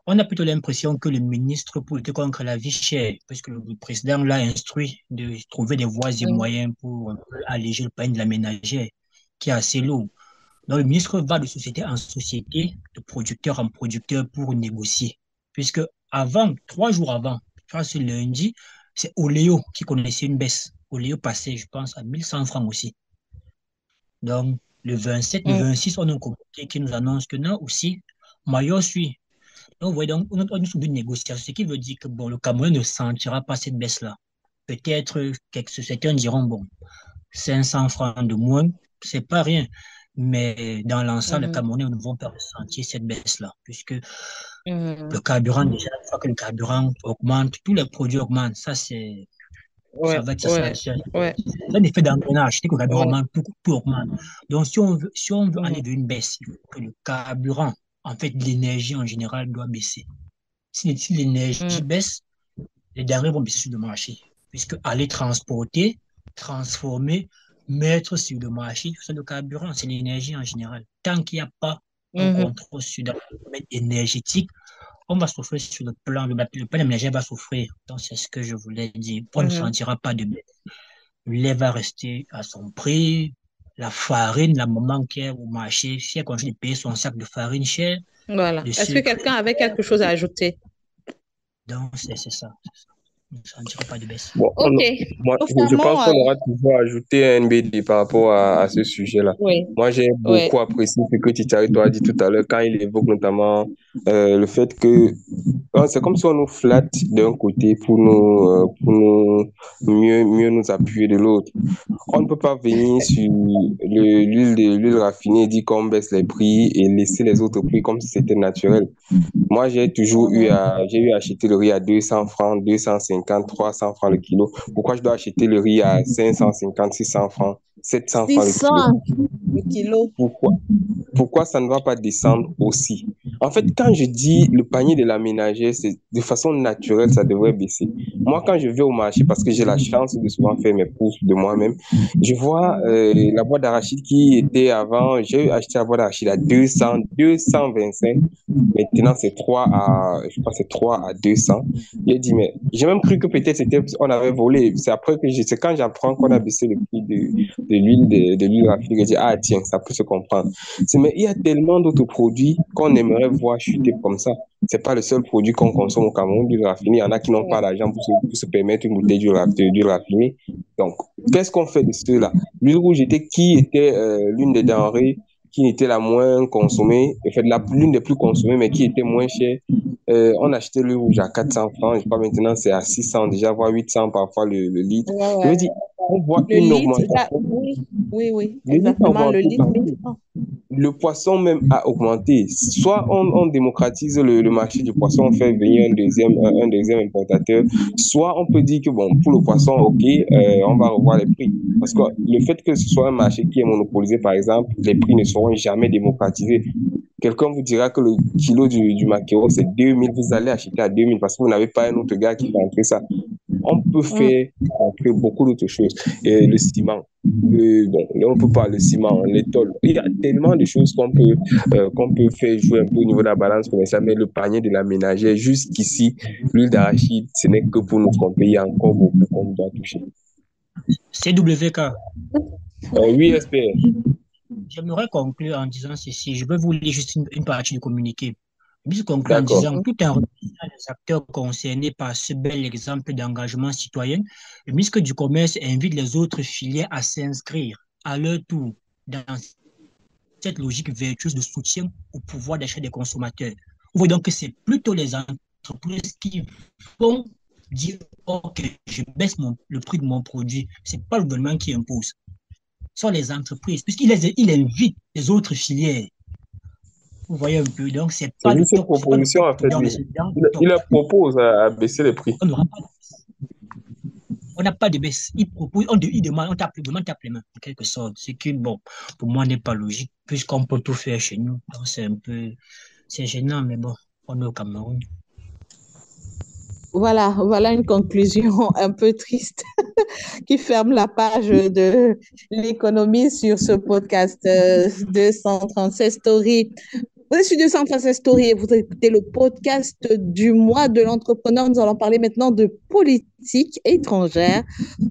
On a plutôt l'impression que le ministre pour lutter contre la vie chère, puisque le président l'a instruit de trouver des voies et moyens pour un peu alléger le pain de la ménagère, qui est assez lourd. Donc, le ministre va de société en société, de producteur en producteur pour négocier. Puisque avant, 3 jours avant, je crois que c'est lundi, c'est Oléo qui connaissait une baisse. Oléo passait, je pense, à 1100 francs aussi. Donc, le 27, le 26, on a un communiqué qui nous annonce que non, aussi, Maillot suit. Donc, vous voyez, donc, on est sur une négociation, ce qui veut dire que bon, le Cameroun ne sentira pas cette baisse-là. Peut-être, certains diront, bon, 500 francs de moins, c'est pas rien. Mais dans l'ensemble, les Camerounais ne vont pas ressentir cette baisse-là, puisque le carburant, déjà, une fois que le carburant augmente, tous les produits augmentent. Ça, ça va être ça. C'est un effet d'engrenage. C'est que le carburant augmente, tout augmente. Donc, si on veut aller vers une baisse, il faut que le carburant, en fait, l'énergie en général doit baisser. Si l'énergie baisse, les denrées vont baisser sur le marché. Puisque aller transporter, transformer, mettre sur le marché, c'est le carburant, c'est l'énergie en général. Tant qu'il n'y a pas un contrôle sur le domaine énergétique, on va souffrir sur le plan énergétique va souffrir. Donc, c'est ce que je voulais dire. On ne sentira pas de baisse. Le lait va rester à son prix. La farine, la maman qui est au marché, si elle continue de payer son sac de farine cher. Voilà. Est-ce que quelqu'un avait quelque chose à ajouter? Donc, c'est ça. On ne sentira pas de baisse. Bon, je pense qu'on aura toujours ajouté un NBD par rapport à ce sujet-là. Moi, j'ai beaucoup apprécié ce que Ticharito a dit tout à l'heure quand il évoque notamment le fait que c'est comme si on nous flatte d'un côté pour nous mieux nous appuyer de l'autre. On ne peut pas venir sur l'huile raffinée et dire qu'on baisse les prix et laisser les autres prix comme si c'était naturel. Moi, j'ai eu à acheter le riz à 200 francs, 250, 300 francs le kilo. Pourquoi je dois acheter le riz à 550, 600 francs, 700 francs le kilo? Pourquoi ça ne va pas descendre aussi? En fait, quand je dis le panier de la ménagère, c'est de façon naturelle, ça devrait baisser. Moi, quand je vais au marché, parce que j'ai la chance de souvent faire mes courses de moi-même, je vois la boîte d'arachide qui était avant, j'ai acheté la boîte d'arachide à 200, 225. Maintenant, c'est 3 à 200. J'ai dit, mais j'ai même cru que peut-être on avait volé. C'est quand j'apprends qu'on a baissé le prix de l'huile raffinée, j'ai dit, ah tiens, ça peut se comprendre. Mais il y a tellement d'autres produits qu'on aimerait voir chuter comme ça. C'est pas le seul produit qu'on consomme au Cameroun, l'huile raffinée. Il y en a qui n'ont pas l'argent pour se permettre une bouteille d'huile raffinée. Donc, qu'est-ce qu'on fait de ceux-là? L'huile rouge était l'une des denrées qui était la moins consommée, en fait, l'une des plus consommées, mais qui était moins chère. On achetait l'huile rouge à 400 francs, je crois maintenant c'est à 600, déjà, voire 800 parfois le litre. Je veux dire, on voit une augmentation. Oui, exactement, le litre. Le poisson même a augmenté. Soit on démocratise le marché du poisson, on fait venir un deuxième importateur, soit on peut dire que bon, pour le poisson, ok, on va revoir les prix. Parce que le fait que ce soit un marché qui est monopolisé, par exemple, les prix ne seront jamais démocratisés. Quelqu'un vous dira que le kilo du maquereau, c'est 2000, vous allez acheter à 2000 parce que vous n'avez pas un autre gars qui fait entrer ça. On peut faire entrer beaucoup d'autres choses. Le ciment, on ne peut pas, le ciment, les tôles. Il y a tellement de choses qu'on peut faire jouer un peu au niveau de la balance commerciale, mais le panier de la ménagère, jusqu'ici, l'huile d'arachide, ce n'est que pour nous tromper. Il y a encore beaucoup qu'on doit toucher. CWK. Oui, SPR. J'aimerais conclure en disant ceci. Je vais vous lire juste une partie du communiqué. Je conclure en disant, tout en remerciant les acteurs concernés par ce bel exemple d'engagement citoyen, le ministre du Commerce invite les autres filières à s'inscrire à leur tour dans cette logique vertueuse de soutien au pouvoir d'achat des consommateurs. Vous voyez donc que c'est plutôt les entreprises qui vont dire « Ok, je baisse le prix de mon produit ». Ce n'est pas le gouvernement qui impose. Ce sont les entreprises, puisqu'il invite les autres filières. Vous voyez un peu, donc c'est pas le top. Proposition, en fait, il leur propose à baisser les prix. On n'a pas de baisse. Il propose, il demande, on tape les mains, en quelque sorte. Ce qui, bon, pour moi, n'est pas logique, puisqu'on peut tout faire chez nous. Donc c'est gênant, mais bon, on est au Cameroun. Voilà une conclusion un peu triste qui ferme la page de l'économie sur ce podcast 236 Stories. Vous êtes sur 236 Story et vous écoutez le podcast du mois de l'entrepreneur. Nous allons parler maintenant de politique étrangère.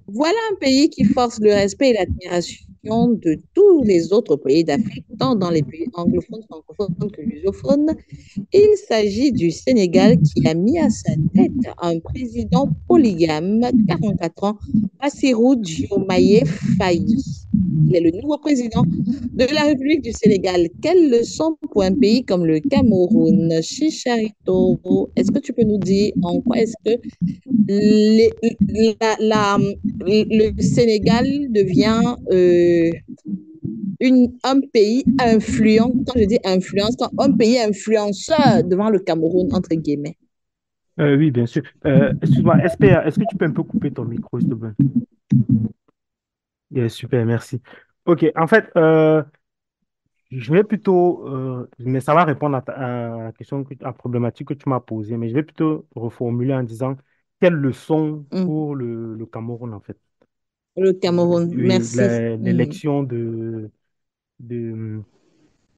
Voilà un pays qui force le respect et l'admiration de tous les autres pays d'Afrique, tant dans les pays anglophones, francophones que lusophones. Il s'agit du Sénégal qui a mis à sa tête un président polygame, 44 ans, Bassirou Diomaye Faye. Il est le nouveau président de la République du Sénégal. Quelle leçon pour un pays comme le Cameroun? Chicharito, est-ce que tu peux nous dire en quoi est-ce que les- le Sénégal devient un pays influent, quand je dis influence, quand un pays influenceur devant le Cameroun, entre guillemets. Oui, bien sûr. Excuse-moi, SPA, est-ce que tu peux un peu couper ton micro, s'il te plaît? Super, merci. Ok, en fait, je vais plutôt, mais ça va répondre à la question, à la problématique que tu m'as posée, mais je vais plutôt reformuler en disant quelle leçon Mhm. pour le Cameroun, en fait. Le Cameroun, Oui, merci. Mhm. l'élection de,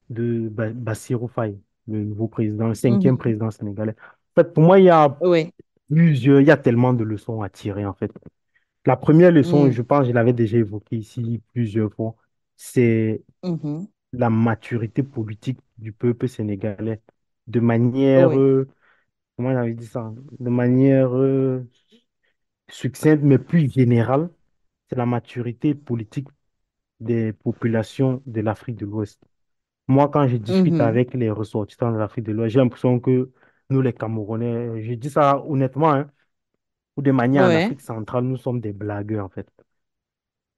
Bassirou Faye, le nouveau président, le cinquième Mhm. président sénégalais. En fait, pour moi, Oui. il y a tellement de leçons à tirer, en fait. La première leçon, Mhm. je pense, je l'avais déjà évoquée ici plusieurs fois, c'est Mhm. la maturité politique du peuple sénégalais de manière, Oui. comment j'avais dit ça, de manière succincte, mais plus générale, c'est la maturité politique des populations de l'Afrique de l'Ouest. Moi, quand je discute Mhm. avec les ressortissants de l'Afrique de l'Ouest, j'ai l'impression que nous, les Camerounais, je dis ça honnêtement, hein, ou de manière en Oui. Afrique centrale, nous sommes des blagueurs, en fait.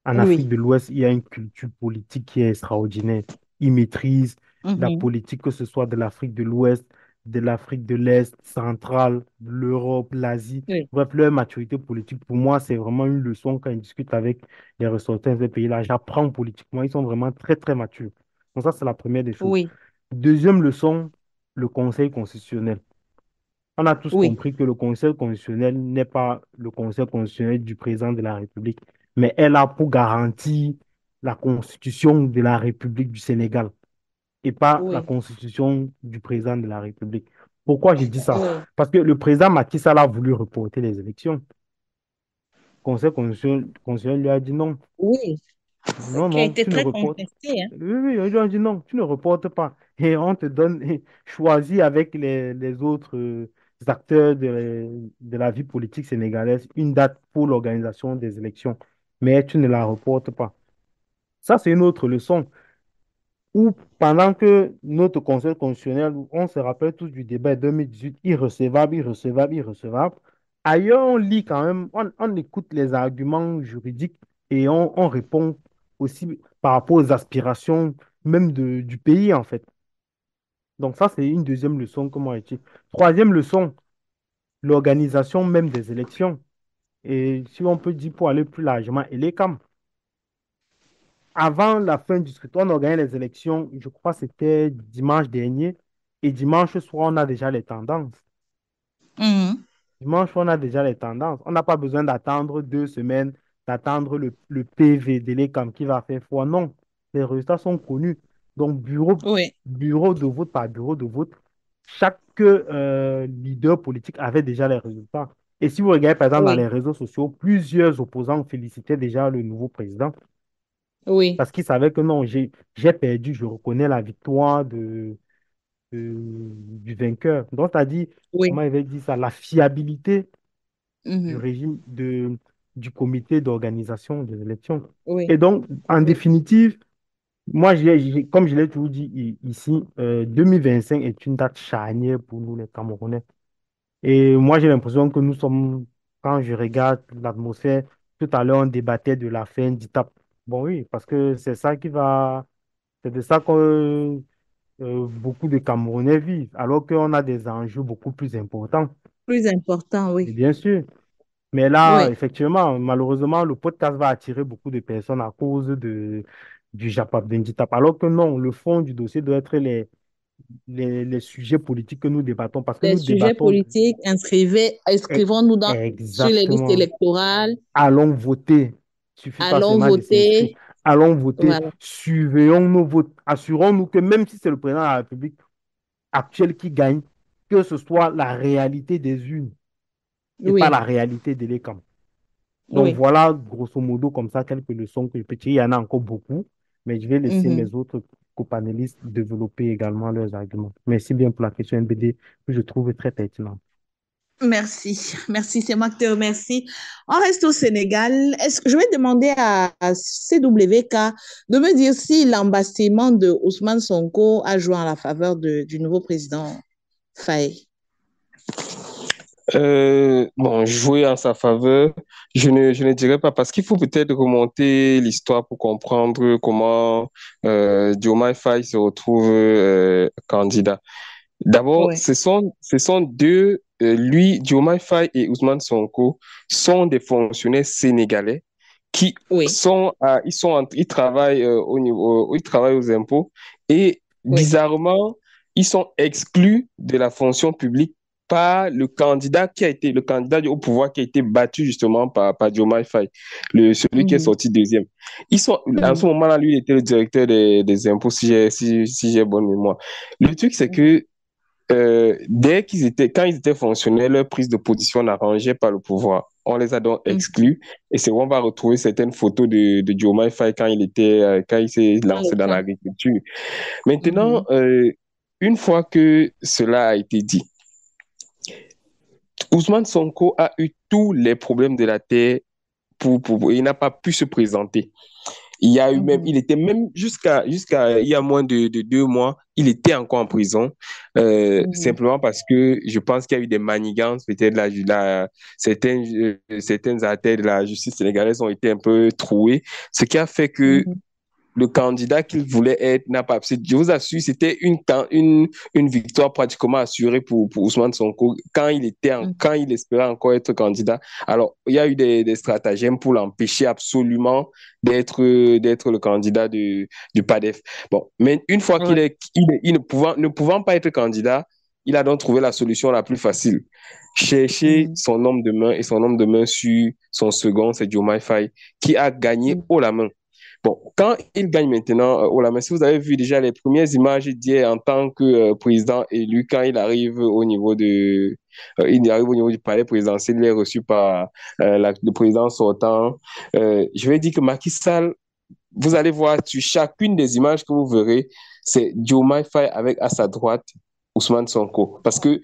En Afrique Oui. de l'Ouest, il y a une culture politique qui est extraordinaire. Ils maîtrisent la Mhm. politique, que ce soit de l'Afrique de l'Ouest, de l'Afrique de l'Est, centrale, de l'Europe, l'Asie. Oui. Bref, leur maturité politique, pour moi, c'est vraiment une leçon quand ils discutent avec les ressortissants de ces pays-là. J'apprends politiquement. Ils sont vraiment très, très matures. Donc ça, c'est la première des choses. Oui. Deuxième leçon, le Conseil constitutionnel. On a tous Oui. compris que le Conseil constitutionnel n'est pas le Conseil constitutionnel du président de la République, mais elle a pour garantie la Constitution de la République du Sénégal et pas la Oui. Constitution du président de la République. Pourquoi je dis ça? Oui. Parce que le président Macky Sall a voulu reporter les élections. Le Conseil constitutionnel lui a dit non. Oui. Ce Non, qui a non, été tu ne très reportes. contesté, hein. Oui, oui, ils lui ont dit non, tu ne reportes pas. Et on te donne, choisis avec les autres acteurs de la vie politique sénégalaise une date pour l'organisation des élections. Mais tu ne la reportes pas. Ça, c'est une autre leçon. Où pendant que notre Conseil constitutionnel, on se rappelle tous du débat 2018, irrecevable, irrecevable, irrecevable. Ailleurs, on lit quand même, on écoute les arguments juridiques et on répond aussi par rapport aux aspirations même du pays, en fait. Donc ça, c'est une deuxième leçon que moi j'ai tirée. Troisième leçon, l'organisation même des élections. Et si on peut dire pour aller plus largement, et les camps. Avant la fin du scrutin, on organisé les élections, je crois que c'était dimanche dernier. Et dimanche soir, on a déjà les tendances. Mhm. Dimanche, on a déjà les tendances. On n'a pas besoin d'attendre 2 semaines, d'attendre le PV de l'ECAM qui va faire foi. Non, les résultats sont connus. Donc, Oui. bureau de vote par bureau de vote, chaque leader politique avait déjà les résultats. Et si vous regardez, par exemple, dans les Oui. réseaux sociaux, plusieurs opposants félicitaient déjà le nouveau président Oui. parce qu'ils savaient que non, j'ai perdu, je reconnais la victoire du vainqueur. Donc, c'est-à-dire, Oui. comment il avait dit ça, la fiabilité du Mhm. régime du comité d'organisation des élections. Oui. Et donc, en Oui. définitive, moi, comme je l'ai toujours dit ici, 2025 est une date charnière pour nous, les Camerounais. Et moi, j'ai l'impression que nous sommes, quand je regarde l'atmosphère, tout à l'heure, on débattait de la fin d'ITAP. Bon, oui, parce que c'est de ça que beaucoup de Camerounais vivent, alors qu'on a des enjeux beaucoup plus importants. Plus important, Et oui. bien sûr. Mais là, Oui. effectivement, malheureusement, le podcast va attirer beaucoup de personnes à cause du Japap d'Inditap. Alors que non, le fond du dossier doit être les sujets politiques que nous débattons. Parce que Les nous sujets débattons politiques, e- inscrivons-nous sur les listes exactement. électorales, Allons voter. Il suffit pas allons seulement de s'inscrire. voter. Allons voter. Voilà. Surveillons nos votes. Assurons-nous que même si c'est le président de la République, actuelle qui gagne, que ce soit la réalité des unes et pas la Oui, réalité de l'ECAM. Donc oui. voilà, grosso modo, comme ça, quelques leçons que je peux tirer. Il y en a encore beaucoup, mais je vais laisser mes Mhm. autres copanélistes développer également leurs arguments. Merci bien pour la question NBD, que je trouve très pertinente. Merci, merci, c'est moi qui te remercie. On reste au Sénégal. Est-ce que je vais demander à CWK de me dire si l'embassement de Ousmane Sonko a joué en la faveur du nouveau président Faye? Bon, jouer en sa faveur, je ne dirais pas parce qu'il faut peut-être remonter l'histoire pour comprendre comment Diomaye Faye se retrouve candidat. D'abord, Oui, ce sont deux, lui, Diomaye Faye et Ousmane Sonko, sont des fonctionnaires sénégalais qui oui, sont, ils travaillent au niveau, ils travaillent aux impôts et oui. bizarrement, ils sont exclus de la fonction publique par le candidat au pouvoir qui a été battu justement par Diomaye Faye, celui qui est Mhm, sorti deuxième. En ce mhm, moment-là, lui, il était le directeur des impôts, si j'ai bonne mémoire. Le truc, c'est mhm, que quand ils étaient fonctionnaires, leur prise de position n'arrangeait pas le pouvoir. On les a donc mhm. exclus. Et c'est où on va retrouver certaines photos de Diomaye Faye quand il s'est Dans lancé le dans camp. l'agriculture. Maintenant, Mhm, une fois que cela a été dit, Ousmane Sonko a eu tous les problèmes de la terre il n'a pas pu se présenter. mhm, Il était même jusqu'à il y a moins de 2 mois, il était encore en prison, mhm, simplement parce que je pense qu'il y a eu des manigances, peut-être certaines artères de la justice sénégalaise ont été un peu trouées, ce qui a fait que mhm, le candidat qu'il voulait être n'a pas. Je vous assure, c'était une victoire pratiquement assurée pour Ousmane Sonko mhm. quand il espérait encore être candidat. Alors, il y a eu des stratagèmes pour l'empêcher absolument d'être le candidat du PADEF. Bon, mais une fois Ouais. il ne pouvant pas être candidat, il a donc trouvé la solution la plus facile. Chercher Mhm, son homme de main et son homme de main sur son second, c'est Diomaye Faye, qui a gagné mhm. haut la main. Bon, quand il gagne maintenant au la main, si vous avez vu déjà les premières images d'hier en tant que président élu, quand il arrive au niveau du palais présidentiel, il est reçu par le président sortant. Je vais dire que Macky Sall, vous allez voir sur chacune des images que vous verrez, c'est Diomaye Faye avec à sa droite Ousmane Sonko. Parce que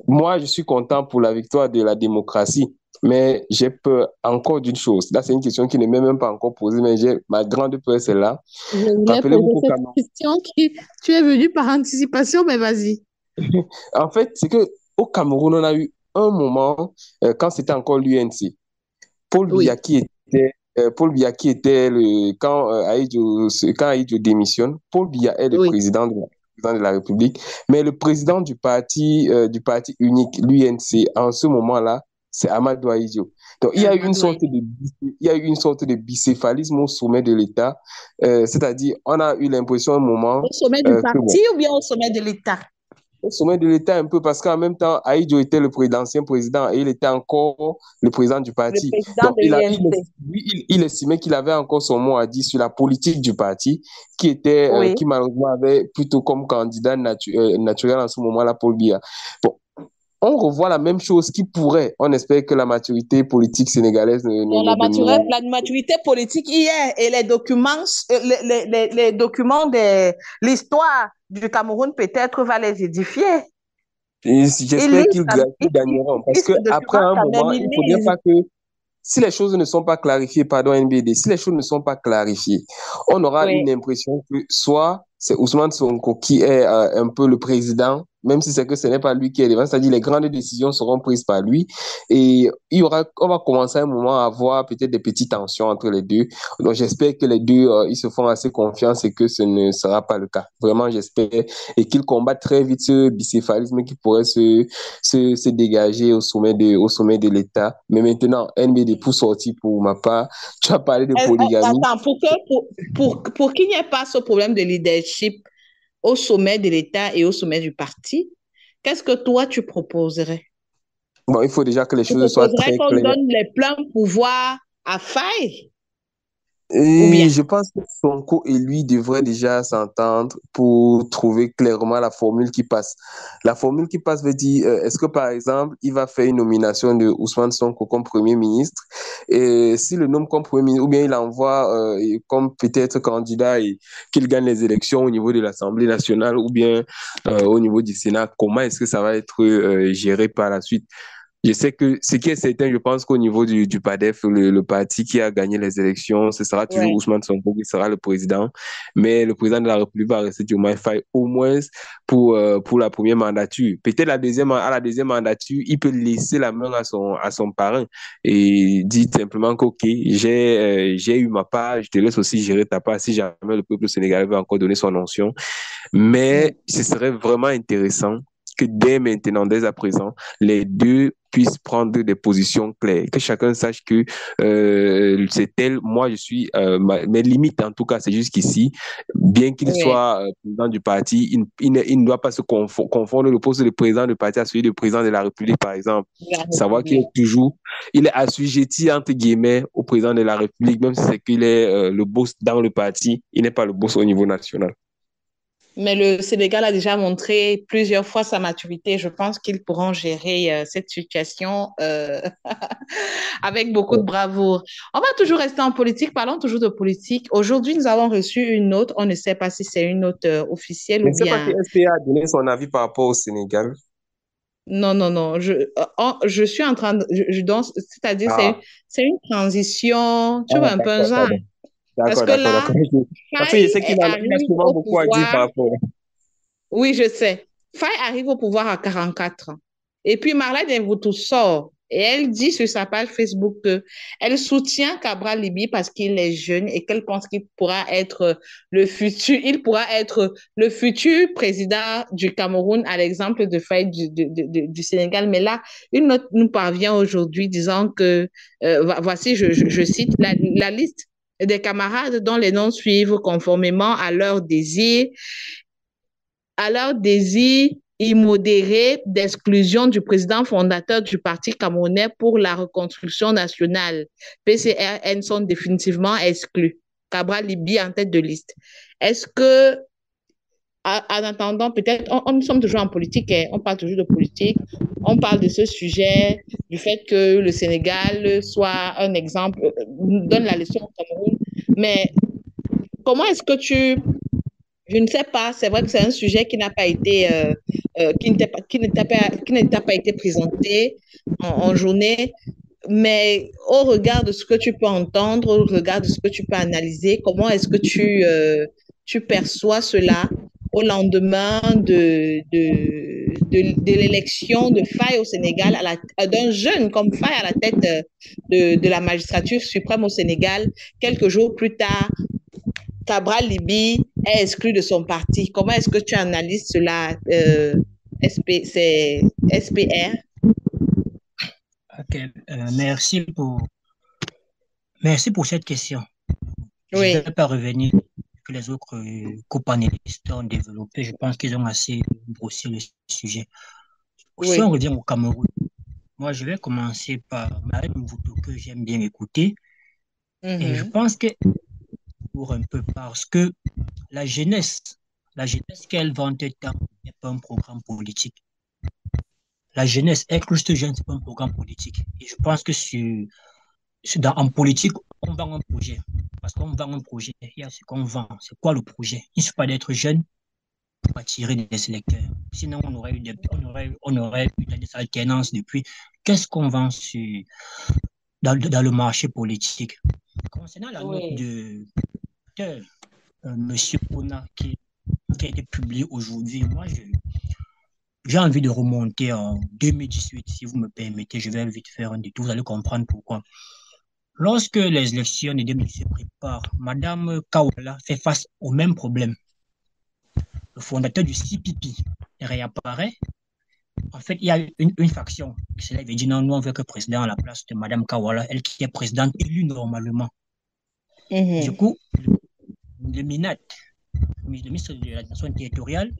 moi, je suis content pour la victoire de la démocratie, mais j'ai peur encore d'une chose. Là, c'est une question qui ne m'est même pas encore posée, mais ma grande peur, c'est là. Je voulais Rappelez-vous poser qu'au cette Cameroun, question qui, tu es venu par anticipation, mais vas-y. en fait, c'est que au Cameroun, on a eu un moment, quand c'était encore l'UNC, Paul Biya Oui, qui était, Paul Biya qui était quand Aïdjo démissionne, Paul Biya est le oui. président de la République, mais le président du parti unique, l'UNC, en ce moment-là, c'est Amadou Aïdjo. Donc, Amadou Aïd. il y a eu une sorte de bicéphalisme au sommet de l'État, c'est-à-dire, on a eu l'impression à un Au moment sommet du que bon, parti ou bien au sommet de l'État? au sommet de l'État un peu parce qu'en même temps, Aïdjo était l'ancien président et il était encore le président du Le parti. président Donc, de l'UNC. il estimait qu'il avait encore son mot à dire sur la politique du parti Oui. qui malheureusement avait plutôt comme candidat naturel en ce moment-là Paul Biya. Bon, on revoit la même chose qui pourrait, on espère que la maturité politique sénégalaise Donc, ne dominera. la maturité politique hier et les documents, les documents de l'histoire du Cameroun peut-être va les édifier. Et Ils j'espère lisent, qu'ils gagneront parce ils que se après documentent un quand même, moment, il ils ne faudrait lisent. pas que si les choses ne sont pas clarifiées, pardon NBD, si les choses ne sont pas clarifiées, on aura une Oui. impression que soit c'est Ousmane Sonko qui est un peu le président, même si c'est que ce n'est pas lui qui est devant, c'est-à-dire les grandes décisions seront prises par lui. Et on va commencer à un moment à avoir peut-être des petites tensions entre les deux. Donc j'espère que les deux, ils se font assez confiance et que ce ne sera pas le cas. Vraiment, j'espère. Et qu'ils combattent très vite ce bicéphalisme qui pourrait se dégager au sommet de l'État. Mais maintenant, NBD pour sortir pour ma part, tu as parlé de polygamie. Attends, pour qu'il n'y ait pas ce problème de leadership au sommet de l'État et au sommet du parti, qu'est-ce que toi tu proposerais? Bon, il faut déjà que les Tu choses soient proposerais très qu'on claires. donne les pleins pouvoirs à Faye? Ou Et bien? je pense que Sonko et lui devraient déjà s'entendre pour trouver clairement la formule qui passe. La formule qui passe veut dire, est-ce que par exemple, il va faire une nomination de Ousmane Sonko comme Premier ministre, et s'il le nomme comme Premier ministre, ou bien il envoie comme peut-être candidat et qu'il gagne les élections au niveau de l'Assemblée nationale ou bien au niveau du Sénat, comment est-ce que ça va être géré par la suite? Je sais que ce qui est certain, je pense qu'au niveau du PADEF, le parti qui a gagné les élections, ce sera toujours Ouais. Ousmane Sonko qui sera le président. Mais le président de la République va rester Diomaye Faye au moins pour la première mandature. Peut-être à la deuxième mandature, il peut laisser la main à son parrain et dire simplement que, OK, j'ai eu ma part, je te laisse aussi gérer ta part si jamais le peuple sénégalais veut encore donner son onction. Mm. Mais ce serait vraiment intéressant que dès maintenant, dès à présent, les deux puissent prendre des positions claires, que chacun sache que c'est tel, moi je suis, mes limites en tout cas, c'est jusqu'ici, bien qu'il Ouais. soit président du parti, il ne doit pas se confondre le poste de président du parti à celui de président de la République, par exemple. De la Savoir qu'il est République. toujours, il est assujetti, entre guillemets, au président de la République, même si c'est qu'il est le boss dans le parti, il n'est pas le boss au niveau national. Mais le Sénégal a déjà montré plusieurs fois sa maturité. Je pense qu'ils pourront gérer cette situation avec beaucoup de bravoure. On va toujours rester en politique. Parlons toujours de politique. Aujourd'hui, nous avons reçu une note. On ne sait pas si c'est une note officielle Je ou ne sais pas si bien... SPA a donné son avis par rapport au Sénégal. Non, non, non. Je suis en train de... danse, c'est-à-dire, Ah, c'est une transition. Tu ah, vois un peu un d'accord, genre. pardon. Parce D'accord, que d'accord, là, d'accord. Parce que je Faye sais qu'il a arrive souvent au beaucoup à dire pouvoir. par rapport. Oui, je sais. Faye arrive au pouvoir à 44 ans. Et puis Marlène Mvutu sort et elle dit sur sa page Facebook qu'elle soutient Cabral Libi parce qu'il est jeune et qu'elle pense qu'il pourra être il pourra être le futur président du Cameroun à l'exemple de Faye du Sénégal. Mais là, une note nous parvient aujourd'hui disant que, voici, je cite la liste des camarades dont les noms suivent conformément à leur désir immodéré d'exclusion du président fondateur du Parti camerounais pour la reconstruction nationale, PCRN, sont définitivement exclus. Cabral Libi en tête de liste. Est-ce que, en attendant, peut-être, nous sommes toujours en politique, hein, on parle toujours de politique, on parle de ce sujet, du fait que le Sénégal soit un exemple, donne la leçon au Cameroun, mais comment est-ce que je ne sais pas, c'est vrai que c'est un sujet qui n'a pas été, qui n'a pas été présenté en journée, mais au regard de ce que tu peux entendre, au regard de ce que tu peux analyser, comment est-ce que tu perçois cela au lendemain de l'élection de Faye au Sénégal, d'un jeune comme Faye à la tête de la magistrature suprême au Sénégal, quelques jours plus tard, Cabral Libi est exclu de son parti. Comment est-ce que tu analyses cela, c'est SPR? Ok, merci pour cette question. Je ne vais Oui, pas revenir que les autres copanélistes ont développé. Je pense qu'ils ont assez brossé le sujet. Si on oui. revient au Cameroun, moi, je vais commencer par Marine Mvuto, que j'aime bien écouter. Et je Mhm. pense que pour un peu parce que la jeunesse, la jeunesse qu'elle vante tant n'est pas un programme politique. La jeunesse est juste jeune, c'est pas un programme politique. Et je pense que en politique, on vend un projet. Parce qu'on vend un projet, il y a ce qu'on vend. C'est quoi le projet? Il ne suffit pas d'être jeune pour attirer des électeurs. Sinon, on aurait eu des alternances depuis. Qu'est-ce qu'on vend dans le marché politique? Concernant la note Oui. de Monsieur Pona qui a été publiée aujourd'hui, moi, j'ai envie de remonter en 2018, si vous me permettez. Je vais vite faire un détour, vous allez comprendre pourquoi. Lorsque les élections de 2018 se préparent, Madame Kawala fait face au même problème. Le fondateur du CPP réapparaît. En fait, il y a une faction qui se lève et dit non, nous on veut que le président à la place de Madame Kawala, elle qui est présidente élue normalement. Du Mhm. coup, le MINAT, le ministre de l'administration territoriale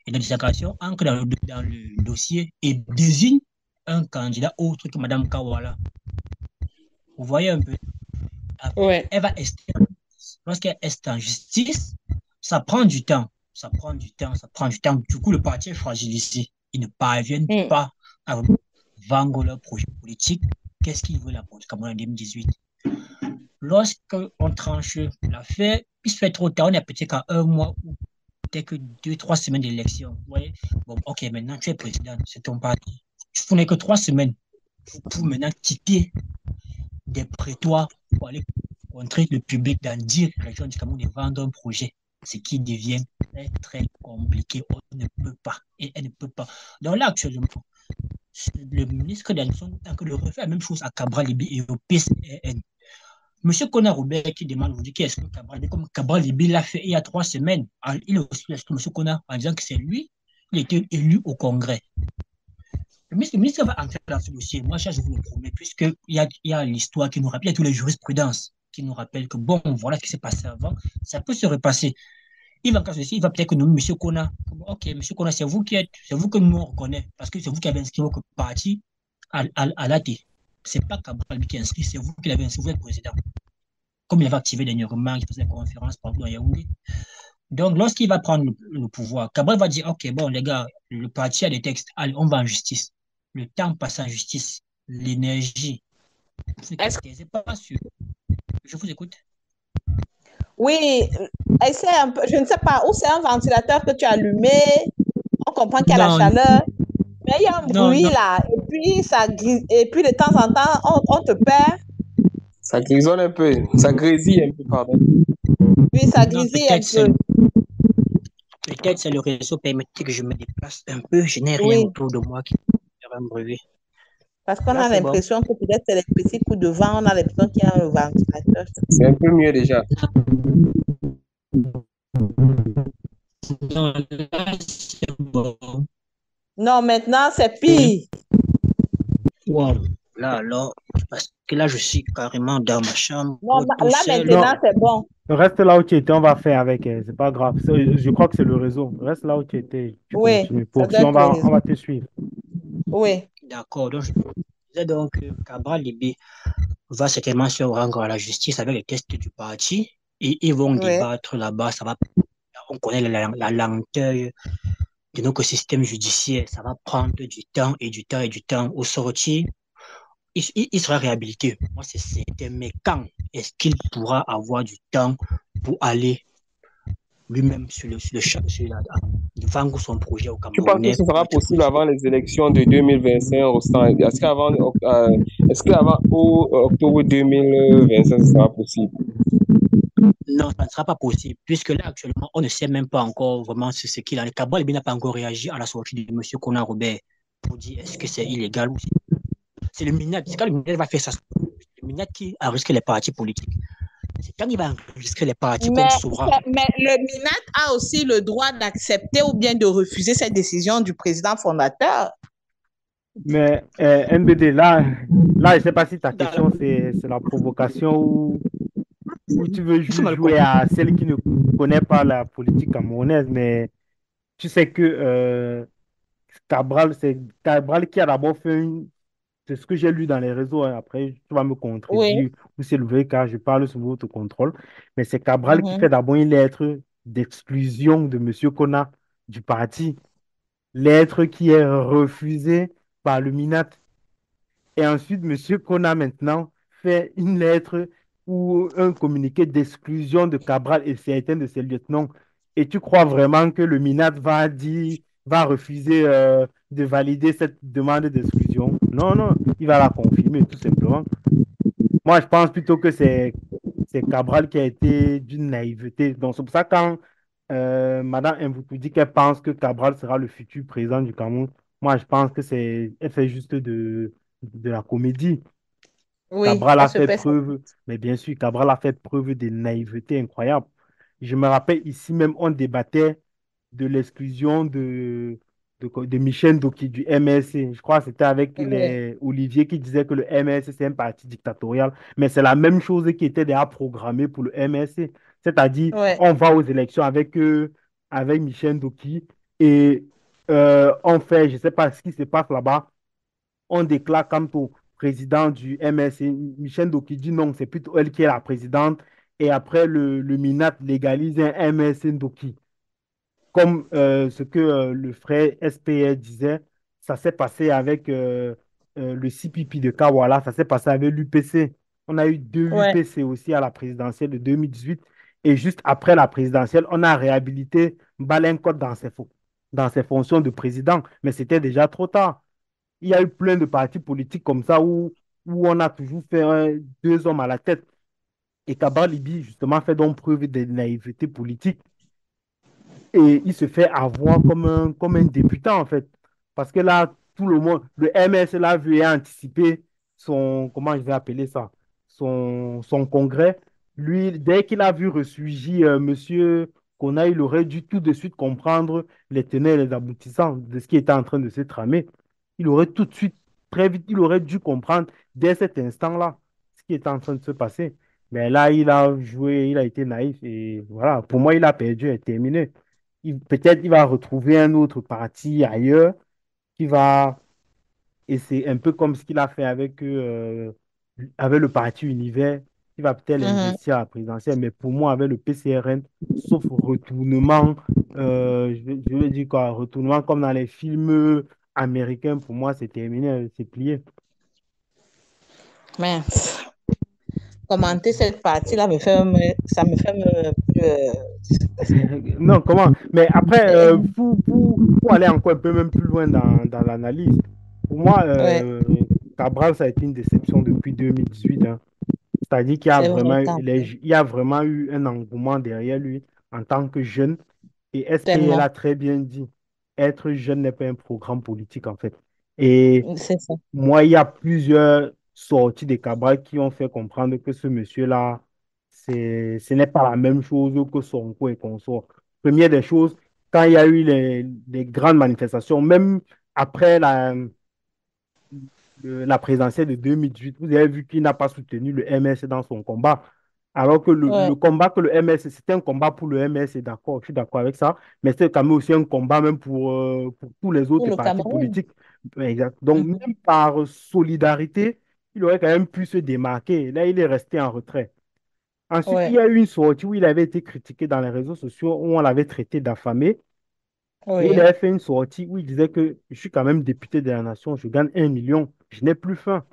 et de l'intégration, entre dans le dossier et désigne un candidat autre que Madame Kawala. Vous voyez un peu. Après, Ouais. elle va externe lorsqu'elle est en justice, ça prend du temps. Ça prend du temps, ça prend du temps. Du coup, le parti est fragilisé. Ils ne parviennent Mm. pas à vendre leur projet politique. Qu'est-ce qu'ils veulent la politique en 2018? Lorsqu'on tranche l'affaire, il se fait trop tard. On est peut-être qu'à un mois ou peut-être que 2, 3 semaines d'élection. Vous voyez? Bon, ok, maintenant tu es président, c'est ton parti. Tu n'es que 3 semaines pour maintenant quitter des prétoires pour aller rencontrer le public dans 10 régions du Cameroun et vendre un projet. Ce qui devient très, très compliqué. On ne peut pas. Et elle ne peut pas. Donc là, actuellement, le ministre de l'Administration le refait la même chose à Cabral Libi et au PCN. Monsieur Kona Robert qui demande aujourd'hui qui est-ce que Cabral Libi, comme Cabral Libi l'a fait il y a 3 semaines, il est aussi Monsieur Kona en disant que c'est lui, il a été élu au Congrès. Le ministre va entrer dans ce dossier. Moi, je vous le promets, puisqu'il y a l'histoire qui nous rappelle, il y a toutes les jurisprudences qui nous rappellent que, bon, voilà ce qui s'est passé avant, ça peut se repasser. Il va il va peut-être que nous, M. Kona, ok, M. Kona, c'est vous que nous on reconnaît, parce que c'est vous qui avez inscrit votre parti à l'AT. C'est pas Cabral qui a inscrit, c'est vous qui l'avez inscrit, vous êtes président. Comme il avait activé dernièrement, il faisait des conférences partout à Yaoundé. Donc, lorsqu'il va prendre le pouvoir, Cabral va dire, ok, bon, les gars, le parti a des textes, allez, on va en justice. Le temps passe en justice, l'énergie. C'est pas sûr. Je vous écoute. Oui, je ne sais pas, ou c'est un ventilateur que tu as allumé, on comprend qu'il y a la Non, chaleur, mais il y a un non, bruit non, là, et puis ça grise, et puis de temps en temps, on te perd, Ça grisonne un peu, ça grésille un peu, pardon. puis ça non, grisille un peu. peut-être c'est le réseau permettait que je me déplace un peu. Je n'ai rien Oui, autour de moi qui va me brûler. parce qu'on Là, a c'est bon. l'impression que peut-être c'est les petits coups de vent, on a l'impression qu'il y a un ventilateur. C'est un peu mieux déjà. Non, là, c'est bon. Non, maintenant c'est pire. Wow. Là, alors, parce que là, je suis carrément dans ma chambre, Non, tout là seul. maintenant Non, c'est bon. reste là où tu étais, on va faire avec. C'est pas grave. Je crois que c'est le réseau. Reste là où tu étais, tu Oui, continues. ça doit Poursuis, être le on va réseau. te suivre. Oui, D'accord. Donc, je disais donc que Cabral Libé va certainement se rendre à la justice avec les tests du parti et ils vont oui. débattre là-bas. On connaît la lenteur de notre système judiciaire. Ça va prendre du temps et du temps et du temps. Au sortir, il sera réhabilité. Moi, c'est certain. Mais quand est-ce qu'il pourra avoir du temps pour aller lui-même vendre son projet au Tu penses que Camerounais ce pour sera être possible président? avant les élections de 2025 au stand? Est-ce qu'avant octobre 2025, ce sera possible? Non, ça ne sera pas possible, puisque là, actuellement, on ne sait même pas encore vraiment ce qu'il a. Le Cabral n'a pas encore réagi à la sortie de M. Conan Robert pour dire est-ce que c'est illégal ou c'est le MINAT. C'est quand le MINAT va faire ça. Le MINAT qui a risqué les partis politiques. C'est quand il va enregistrer les partis qu'on saura. Mais le MINAT a aussi le droit d'accepter ou bien de refuser cette décision du président fondateur. Mais NBD, là, je ne sais pas si ta question, c'est la provocation ou tu veux Il faut juste mal jouer comprendre. à celle qui ne connaît pas la politique camerounaise, mais tu sais que Cabral, c'est Cabral qui a d'abord fait c'est ce que j'ai lu dans les réseaux, hein. Après, tu vas me Oui. contredire ou c'est le vrai car je parle sous votre contrôle. Mais c'est Cabral qui fait Mhm. d'abord une lettre d'exclusion de M. Kona du parti. Lettre qui est refusée par le MINAT. Et ensuite, M. Kona maintenant fait une lettre ou un communiqué d'exclusion de Cabral et certains de ses lieutenants. Et tu crois vraiment que le MINAT va refuser de valider cette demande d'exclusion? Non, non, il va la confirmer tout simplement. Moi, je pense plutôt que c'est Cabral qui a été d'une naïveté. Donc, c'est pour ça que quand Madame Mvoutou dit qu'elle pense que Cabral sera le futur président du Cameroun, moi, je pense que elle fait juste de la comédie. Oui, Cabral elle a se fait fait ça. preuve, mais bien sûr, Cabral a fait preuve de naïveté incroyable. Je me rappelle ici même, on débattait de l'exclusion de Michel Doki du MSC. Je crois que c'était avec Oui, Olivier qui disait que le MSC, c'est un parti dictatorial. Mais c'est la même chose qui était déjà programmée pour le MSC. C'est-à-dire, oui, on va aux élections avec Michel Doki et on fait, je ne sais pas ce qui se passe là-bas, on déclare quant au président du MSC, Michel Doki dit non, c'est plutôt elle qui est la présidente. et après le MINAT légalise un MS Ndoki. Comme ce que le frère SPR disait, ça s'est passé avec le CPP de Kawala, ça s'est passé avec l'UPC. On a eu deux Ouais. UPC aussi à la présidentielle de 2018. Et juste après la présidentielle, on a réhabilité Balenkot dans ses fonctions de président. Mais c'était déjà trop tard. Il y a eu plein de partis politiques comme ça où on a toujours fait deux hommes à la tête. Et Kabar Libi, justement, fait donc preuve de naïveté politique. Et il se fait avoir comme un débutant, en fait. Parce que là, tout le monde, le MS l'a vu et a anticipé son, comment je vais appeler ça, son congrès. Lui, dès qu'il a vu ressurgir monsieur Kona, il aurait dû tout de suite comprendre les tenants et les aboutissants de ce qui était en train de se tramer. Il aurait tout de suite, très vite, il aurait dû comprendre dès cet instant-là ce qui était en train de se passer. Mais là, il a joué, il a été naïf et voilà, pour moi, il a perdu et terminé. Peut-être il va retrouver un autre parti ailleurs qui va, et c'est un peu comme ce qu'il a fait avec le parti Univers, il va peut-être Mhm. investir à la présidentielle, mais pour moi, avec le PCRN, sauf retournement, je veux dire quoi, retournement comme dans les films américains, pour moi, c'est terminé, c'est plié. Mince. Commenter cette partie-là ça me fait un peu, Non, comment? Mais après, euh, pour aller encore un peu même plus loin dans l'analyse, pour moi, ouais, Cabral, ça a été une déception depuis 2018, hein. C'est-à-dire qu'il y a c'est vrai vraiment, quand même. il y a vraiment eu un engouement derrière lui en tant que jeune. Et SPL Tellement. a très bien dit, être jeune n'est pas un programme politique, en fait. Et C'est ça. moi, il y a plusieurs sorties de Cabral qui ont fait comprendre que ce monsieur-là, ce n'est pas la même chose que Sonko et consort. Première des choses, quand il y a eu les grandes manifestations, même après la présidentielle de 2018, vous avez vu qu'il n'a pas soutenu le MS dans son combat. Alors que le Ouais. combat que le MS, c'était un combat pour le MS, et d'accord, je suis d'accord avec ça, mais c'est quand même aussi un combat même pour tous les Pour autres le partis Cameroun. politiques. Exact. Donc, Mhm. même par solidarité, il aurait quand même pu se démarquer. Là, il est resté en retrait. Ensuite, il Ouais. y a eu une sortie où il avait été critiqué dans les réseaux sociaux, où on l'avait traité d'affamé. Et il Oui. avait fait une sortie où il disait que je suis quand même député de la nation, je gagne 1 million, je n'ai plus faim.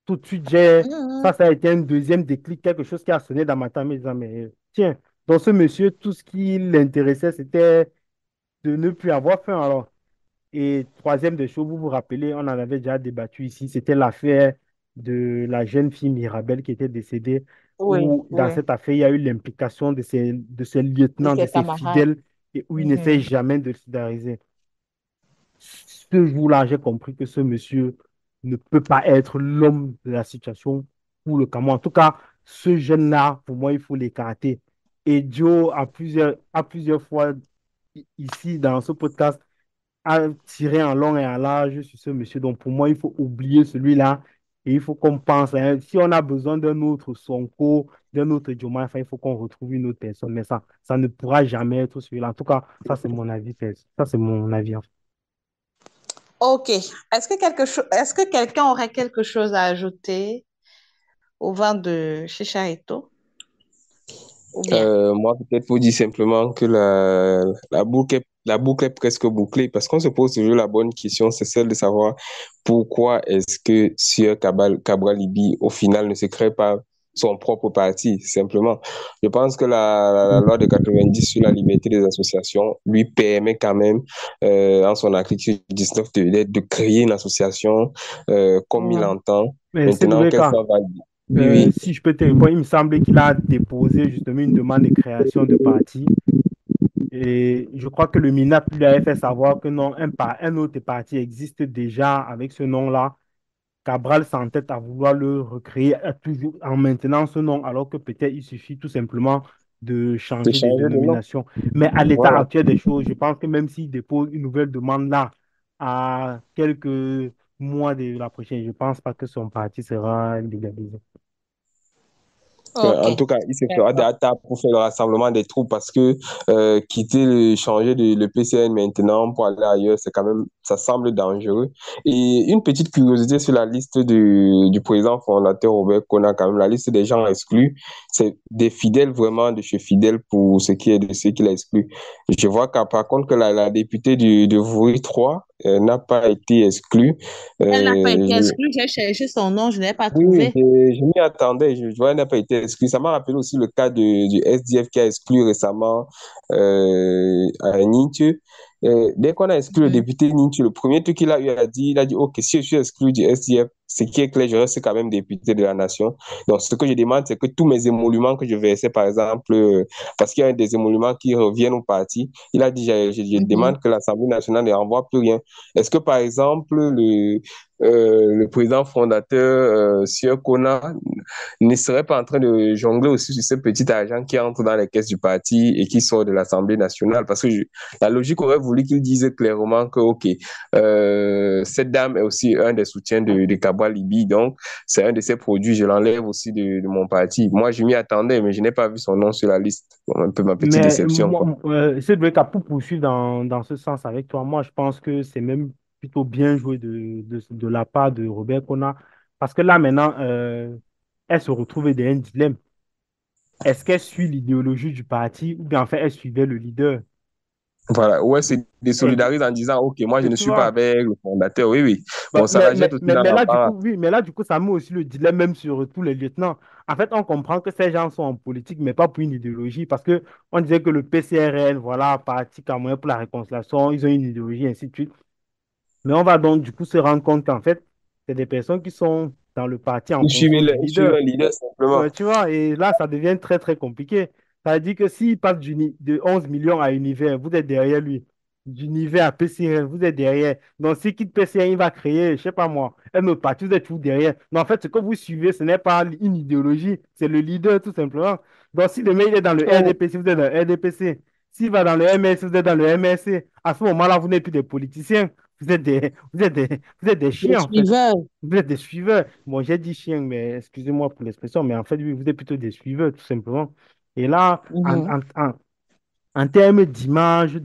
Tout de suite, Mhm. ça a été un deuxième déclic, quelque chose qui a sonné dans ma tête, me disant, mais tiens, dans ce monsieur, tout ce qui l'intéressait, c'était de ne plus avoir faim. Alors, et troisième des choses, vous vous rappelez, on en avait déjà débattu ici, c'était l'affaire de la jeune fille Mirabel qui était décédée, Oui, où dans oui. cette affaire, il y a eu l'implication de ses De lieutenants, de ses ses camarades. fidèles, et où il n'essaie Mhm. jamais de le solidariser. Ce jour-là, j'ai compris que ce monsieur ne peut pas être l'homme de la situation pour le Cameroun. En tout cas, ce jeune-là, pour moi, il faut l'écarter. Et Joe, à plusieurs fois ici, dans ce podcast, a tiré en long et en large sur ce monsieur. Donc, pour moi, il faut oublier celui-là et il faut qu'on pense à si on a besoin d'un autre Sonko, d'un autre Diomaye Faye, il faut qu'on retrouve une autre personne. Mais ça ne pourra jamais être celui-là. En tout cas, ça, c'est mon avis. Ça, c'est mon avis. OK. Est-ce que quelqu'un aurait quelque chose à ajouter au vent de Chicharito? Ou bien? Moi, peut-être pour dire simplement que la boucle est presque bouclée parce qu'on se pose toujours la bonne question, c'est celle de savoir pourquoi est-ce que Sieur Cabral Libi, au final, ne se crée pas son propre parti, simplement. Je pense que la loi de 90 sur la liberté des associations lui permet quand même, en son article 19, de créer une association comme il Ouais. entend. Mais c'est Maintenant, qu'elle Rebecca. soit valide. Oui, oui. Si je peux te répondre, il me semblait qu'il a déposé justement une demande de création de parti. Et je crois que le MINAP lui avait fait savoir que non, un autre parti existe déjà avec ce nom-là. Cabral s'entête à vouloir le recréer toujours en maintenant ce nom, alors que peut-être il suffit tout simplement de De changer de changer de nom. dénomination. Mais à l'état Voilà. actuel des choses, je pense que même s'il dépose une nouvelle demande là, à quelques mois de la prochaine, je ne pense pas que son parti sera légalisé. Ok. En tout cas, il se fera des D'accord. hâte pour faire le rassemblement des troupes parce que quitter, changer le PCN maintenant pour aller ailleurs, c'est quand même, ça semble dangereux. Et une petite curiosité sur la liste du président fondateur Robert Kona, quand même, la liste des gens exclus, c'est des fidèles vraiment de chez Fidèles pour ce qui est de ceux qu'il a exclus. Je vois qu'à par contre que la députée de Voury 3 n'a pas été exclue. Elle n'a pas été Je- exclue. J'ai cherché son nom, je n'ai pas oui, trouvé. je m'y attendais. Je vois, elle n'a pas été exclue. Ça m'a rappelé aussi le cas du SDF qui a exclu récemment à Nintu. Dès qu'on a exclu le Mhm. député Nintu, le premier truc qu'il a eu à dire, il a dit, OK, si je suis exclu du SDF, ce qui est clair, je reste quand même député de la nation. Donc, ce que je demande, c'est que tous mes émoluments que je versais, par exemple, parce qu'il y a des émoluments qui reviennent au parti, il a dit, je Mhm. demande que l'Assemblée nationale ne renvoie plus rien. Est-ce que, par exemple, le président fondateur, Sieur Kona, ne serait pas en train de jongler aussi sur ce petit argent qui entre dans les caisses du parti et qui sort de l'Assemblée nationale? Parce que la logique aurait voulu qu'il dise clairement que, OK, cette dame est aussi un des soutiens de Kabwa Libi, donc c'est un de ses produits, je l'enlève aussi de mon parti. Moi, je m'y attendais, mais je n'ai pas vu son nom sur la liste. Bon, un peu ma petite Mais déception, quoi. c'est vrai qu'à pour poursuivre dans ce sens avec toi, moi, je pense que c'est même plutôt bien joué de la part de Robert Kona. Parce que là, maintenant, elle se retrouvait dans un dilemme. Est-ce qu'elle suit l'idéologie du parti ou bien en fait, elle suivait le leader? Voilà, ouais, c'est Et, désolidarise en disant, OK, moi, je ne tu suis pas vois, avec le fondateur. Oui, oui. bah, Bon, ça la jette aussi dans mais là, du l'embarras. coup, oui, mais là, du coup, ça met aussi le dilemme même sur tous les lieutenants. En fait, on comprend que ces gens sont en politique, mais pas pour une idéologie, parce que on disait que le PCRL, voilà, Parti camerounais pour la réconciliation, ils ont une idéologie, ainsi de suite. Mais on va donc, du coup, se rendre compte qu'en fait, c'est des personnes qui sont dans le parti en fonction du Il suit leader. un leader simplement. Ouais, tu vois, et là, ça devient très, très compliqué. Ça veut dire que s'il passe de 11 millions à Univers, vous êtes derrière lui. D'Univers à PCR, vous êtes derrière. Donc, s'il quitte PCR, il va créer, je sais pas moi, un autre parti, vous êtes tout derrière. Mais en fait, ce que vous suivez, ce n'est pas une idéologie, c'est le leader, tout simplement. Donc, si le mec il est dans le Oh, RDPC, vous êtes dans le RDPC. S'il va dans le MSC, vous êtes dans le MSC. À ce moment-là, vous n'êtes plus des politiciens. Vous êtes des Le chiens, en fait. suiveur. Vous êtes des suiveurs. Bon, j'ai dit chien, mais excusez-moi pour l'expression, mais en fait, oui, vous êtes plutôt des suiveurs, tout simplement. Et là, Mhm. en termes d'image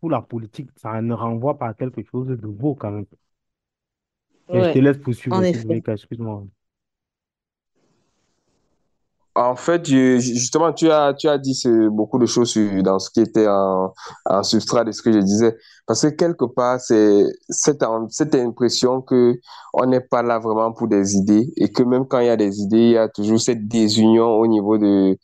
pour la politique, ça ne renvoie pas à quelque chose de beau quand même. Et je te Ouais, laisse poursuivre, en s'il vous effet. plaît, excuse-moi. en fait, justement, tu as dit beaucoup de choses dans ce qui était en substrat de ce que je disais. Parce que quelque part, c'est cette impression que on n'est pas là vraiment pour des idées et que même quand il y a des idées, il y a toujours cette désunion au niveau de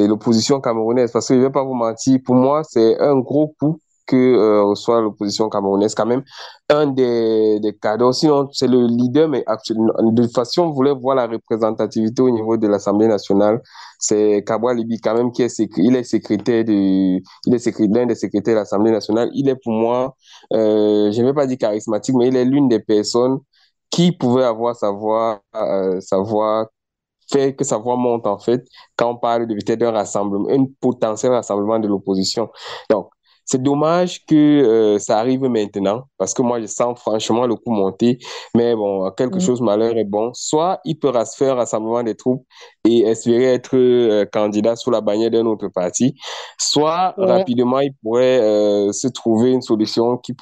l'opposition camerounaise. Parce que je ne vais pas vous mentir, pour moi, c'est un gros coup que reçoit l'opposition camerounaise. Quand même, un des cadeaux, sinon c'est le leader, mais actuellement, de toute façon, on voulait voir la représentativité au niveau de l'Assemblée nationale. C'est Kabwa Libi quand même qui est, il est secrétaire l'un des secrétaires de l'Assemblée nationale. Il est pour moi, je ne vais pas dire charismatique, mais il est l'une des personnes qui pouvait avoir sa voix fait que sa voix monte en fait quand on parle de peut-être d'un rassemblement, un potentiel rassemblement de l'opposition. Donc, c'est dommage que ça arrive maintenant parce que moi, je sens franchement le coup monter. Mais bon, quelque Mhm. chose, malheur est bon. Soit il peut faire un rassemblement des troupes et espérer être candidat sous la bannière d'un autre parti, soit Ouais. rapidement, il pourrait se trouver une solution qui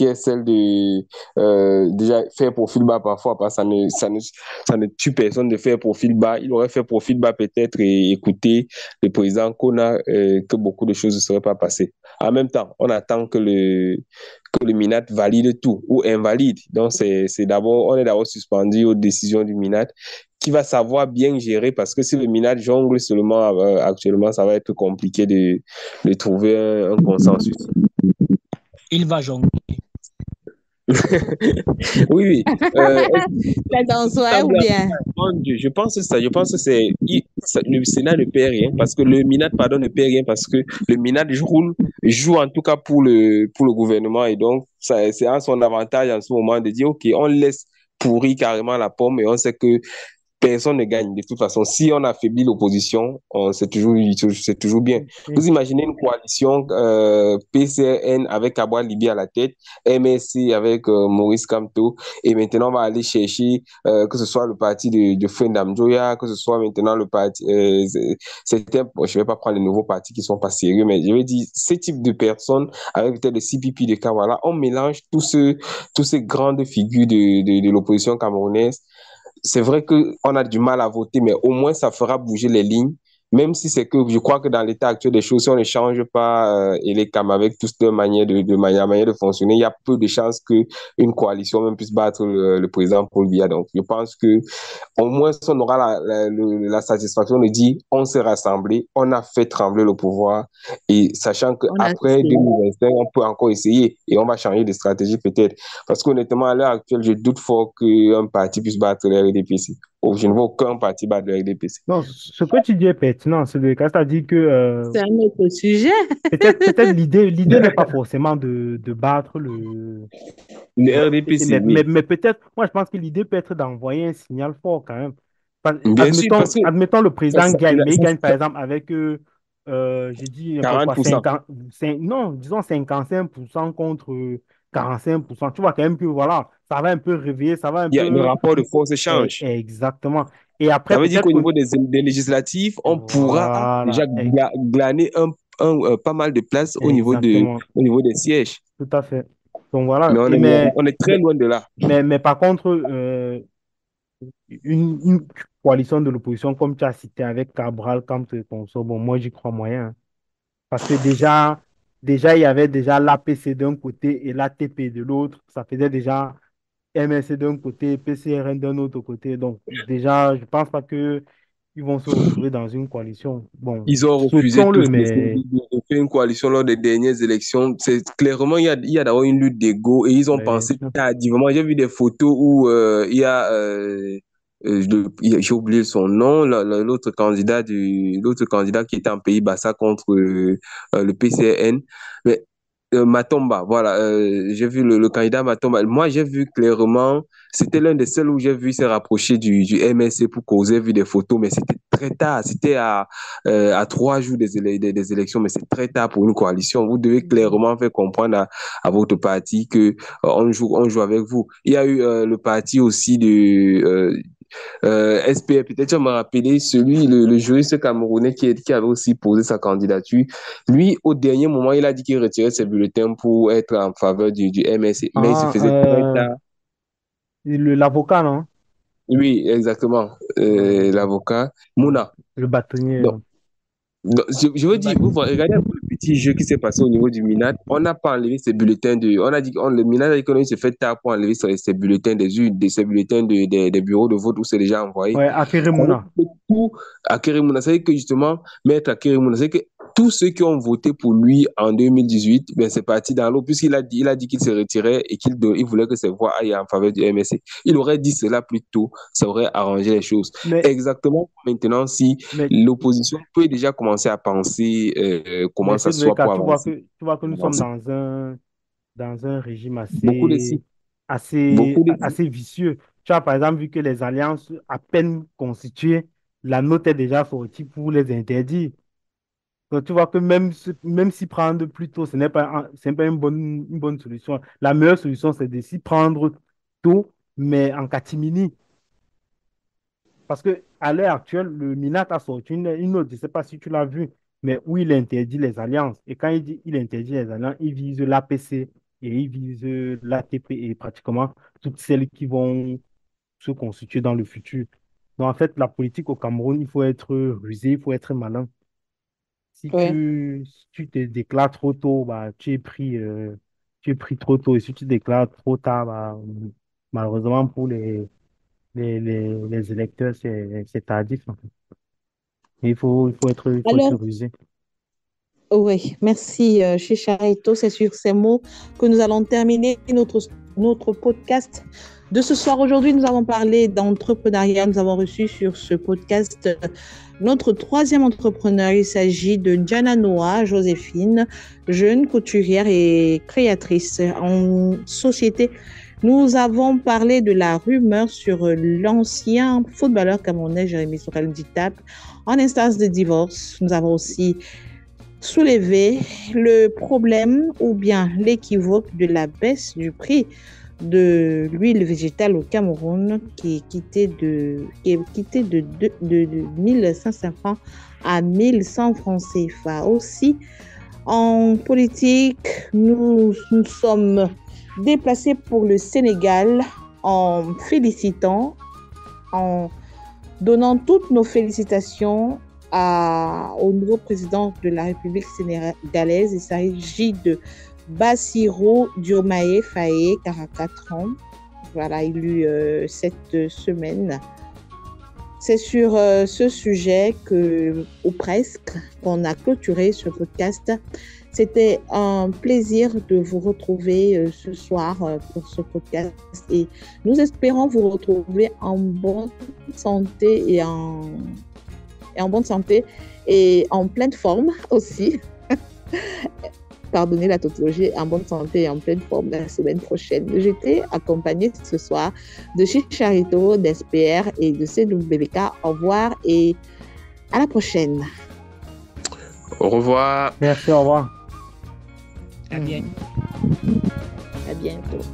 est celle de déjà faire profil bas parfois, parce que ça ne tue personne de faire profil bas. Il aurait fait profil bas peut-être et écouter le président Kona, que beaucoup de choses ne seraient pas passées. En même temps, on attend que le MINAT valide tout ou invalide. Donc, on est d'abord suspendu aux décisions du MINAT qui va savoir bien gérer parce que si le MINAT jongle seulement actuellement, ça va être compliqué de trouver un consensus. Il va jongler. Oui, oui. C'est dans Il soi ou semble bien? je pense que ça, je pense que le Sénat ne paie rien parce que le MINAT, pardon, ne paie rien parce que le MINAT joue en tout cas pour le gouvernement et donc c'est à son avantage en ce moment de dire, OK, on laisse pourrir carrément la pomme et on sait que personne ne gagne. De toute façon, si on affaiblit l'opposition, c'est toujours bien. Vous imaginez une coalition PCRN avec Aboual Libi à la tête, MSC avec Maurice Kamto, et maintenant on va aller chercher que ce soit le parti de Frendam Joya, que ce soit maintenant le parti... bon, je ne vais pas prendre les nouveaux partis qui ne sont pas sérieux, mais je vais dire, ce type de personnes, avec peut-être le CPP de Kawala, on mélange tous ces grandes figures de l'opposition camerounaise. C'est vrai qu'on a du mal à voter, mais au moins ça fera bouger les lignes. Même si c'est que je crois que dans l'état actuel des choses, si on ne change pas et les CAM avec toute leur manière de fonctionner, il y a peu de chances qu'une coalition même puisse battre le président Paul Biya. Donc, je pense que au moins, on aura la satisfaction de dire on s'est rassemblés, on a fait trembler le pouvoir, et sachant qu'après 2025, on peut encore essayer et on va changer de stratégie peut-être. Parce qu'honnêtement, à l'heure actuelle, je doute fort qu'un parti puisse battre le RDPC. Je ne vois aucun parti battre le RDPC. Non, ce que tu dis est pertinent, c'est-à-dire que c'est un autre sujet. peut-être l'idée n'est pas forcément de battre le RDPC, mais peut-être, moi je pense que l'idée peut être d'envoyer un signal fort quand même. Bien sûr, parce que Admettons le président gagne, mais il gagne par exemple avec, j'ai dit n'importe quoi, 40%. non, disons 55% contre 45%. Tu vois quand même que voilà, ça va un peu réveiller, ça va un peu... Le rapport de force change. Exactement. Et après, ça veut dire qu'au niveau des législatives, on pourra déjà glaner pas mal de places au niveau des sièges. Tout à fait. Donc voilà. Mais on est très loin de là. Mais par contre, une coalition de l'opposition, comme tu as cité avec Cabral, Kamto et consort, bon, moi j'y crois moyen. Hein. Parce que déjà, il y avait déjà l'APC d'un côté et l'ATP de l'autre. Ça faisait déjà MSC d'un côté, PCRN d'un autre côté. Donc déjà, je ne pense pas qu'ils vont se retrouver dans une coalition. Bon, ils ont refusé tous mais... de faire une coalition lors des dernières élections. C'est clairement, il y a d'abord une lutte d'ego et ils ont pensé tardivement. J'ai vu des photos où il y a j'ai oublié son nom, l'autre candidat qui était en Pays-Bas contre le PCN. Mais Matomba, voilà, j'ai vu le candidat Matomba. Moi, j'ai vu clairement, c'était l'un des seuls où j'ai vu se rapprocher du MSC pour causer, j'ai vu des photos, mais c'était très tard, c'était à 3 jours des élections, mais c'est très tard pour une coalition. Vous devez clairement faire comprendre à votre parti que on joue avec vous. Il y a eu le parti aussi de SPR, peut-être je me rappelais le juriste camerounais qui avait aussi posé sa candidature. Lui, au dernier moment, il a dit qu'il retirait ses bulletins pour être en faveur du MSC. Mais il se faisait très tard. L'avocat, non? Oui, exactement. L'avocat. Mouna. Le bâtonnier. Donc, je veux dire, vous regardez un peu le petit jeu qui s'est passé au niveau du MINAT. On n'a pas enlevé ces bulletins on a dit que le MINAT a se fait tard pour enlever ces bulletins ces bulletins des bureaux de vote où c'est déjà envoyé. Ouais, à Kérémouna. À Kérémouna. C'est que justement, maître à Kérémouna, c'est que tous ceux qui ont voté pour lui en 2018, ben c'est parti dans l'eau, puisqu'il a dit qu'il se retirait et qu'il voulait que ses voix aillent en faveur du MSC. Il aurait dit cela plus tôt, ça aurait arrangé les choses. Exactement maintenant, si l'opposition peut déjà commencer à penser comment ça soit pour avancer. Tu vois que nous sommes dans un régime assez vicieux. Tu vois, par exemple, vu que les alliances à peine constituées, la note est déjà sortie pour les interdire. Donc, tu vois que même s'y prendre plus tôt, ce n'est pas une bonne solution. La meilleure solution, c'est de s'y prendre tôt, mais en catimini. Parce qu'à l'heure actuelle, le MINAT a sorti une note, je ne sais pas si tu l'as vu, mais où il interdit les alliances. Et quand il dit il interdit les alliances, il vise l'APC et il vise l'ATP et pratiquement toutes celles qui vont se constituer dans le futur. Donc, en fait, la politique au Cameroun, il faut être rusé, il faut être malin. Si tu te déclares trop tôt, bah, tu es pris trop tôt. Et si tu te déclares trop tard, bah, malheureusement pour les électeurs, c'est tardif. En fait. Il faut être rusé. Oui, merci, Chicharito. C'est sur ces mots que nous allons terminer notre podcast de ce soir. Aujourd'hui, nous avons parlé d'entrepreneuriat. Nous avons reçu sur ce podcast notre troisième entrepreneur. Il s'agit de Diana Noah Joséphine, jeune couturière et créatrice en société Nous avons parlé de la rumeur sur l'ancien footballeur camerounais Jérémy Sorel Ditap en instance de divorce. Nous avons aussi soulevé le problème ou bien l'équivoque de la baisse du prix de l'huile végétale au Cameroun qui est quitté de 1500 francs à 1100 francs CFA. Aussi, en politique, nous sommes déplacés pour le Sénégal en félicitant, en donnant toutes nos félicitations au nouveau président de la République sénégalaise. Il s'agit de Bassirou Diomaye Faye, 44 ans. Voilà, élu cette semaine. C'est sur ce sujet ou presque, qu'on a clôturé ce podcast. C'était un plaisir de vous retrouver ce soir pour ce podcast et nous espérons vous retrouver en bonne santé et en bonne santé et en pleine forme aussi. Pardonnez la tautologie, en bonne santé et en pleine forme la semaine prochaine. J'étais accompagnée ce soir de Chicharito, d'SPR et de CWBK. Au revoir et à la prochaine. Au revoir. Merci, au revoir. À bientôt. À bientôt.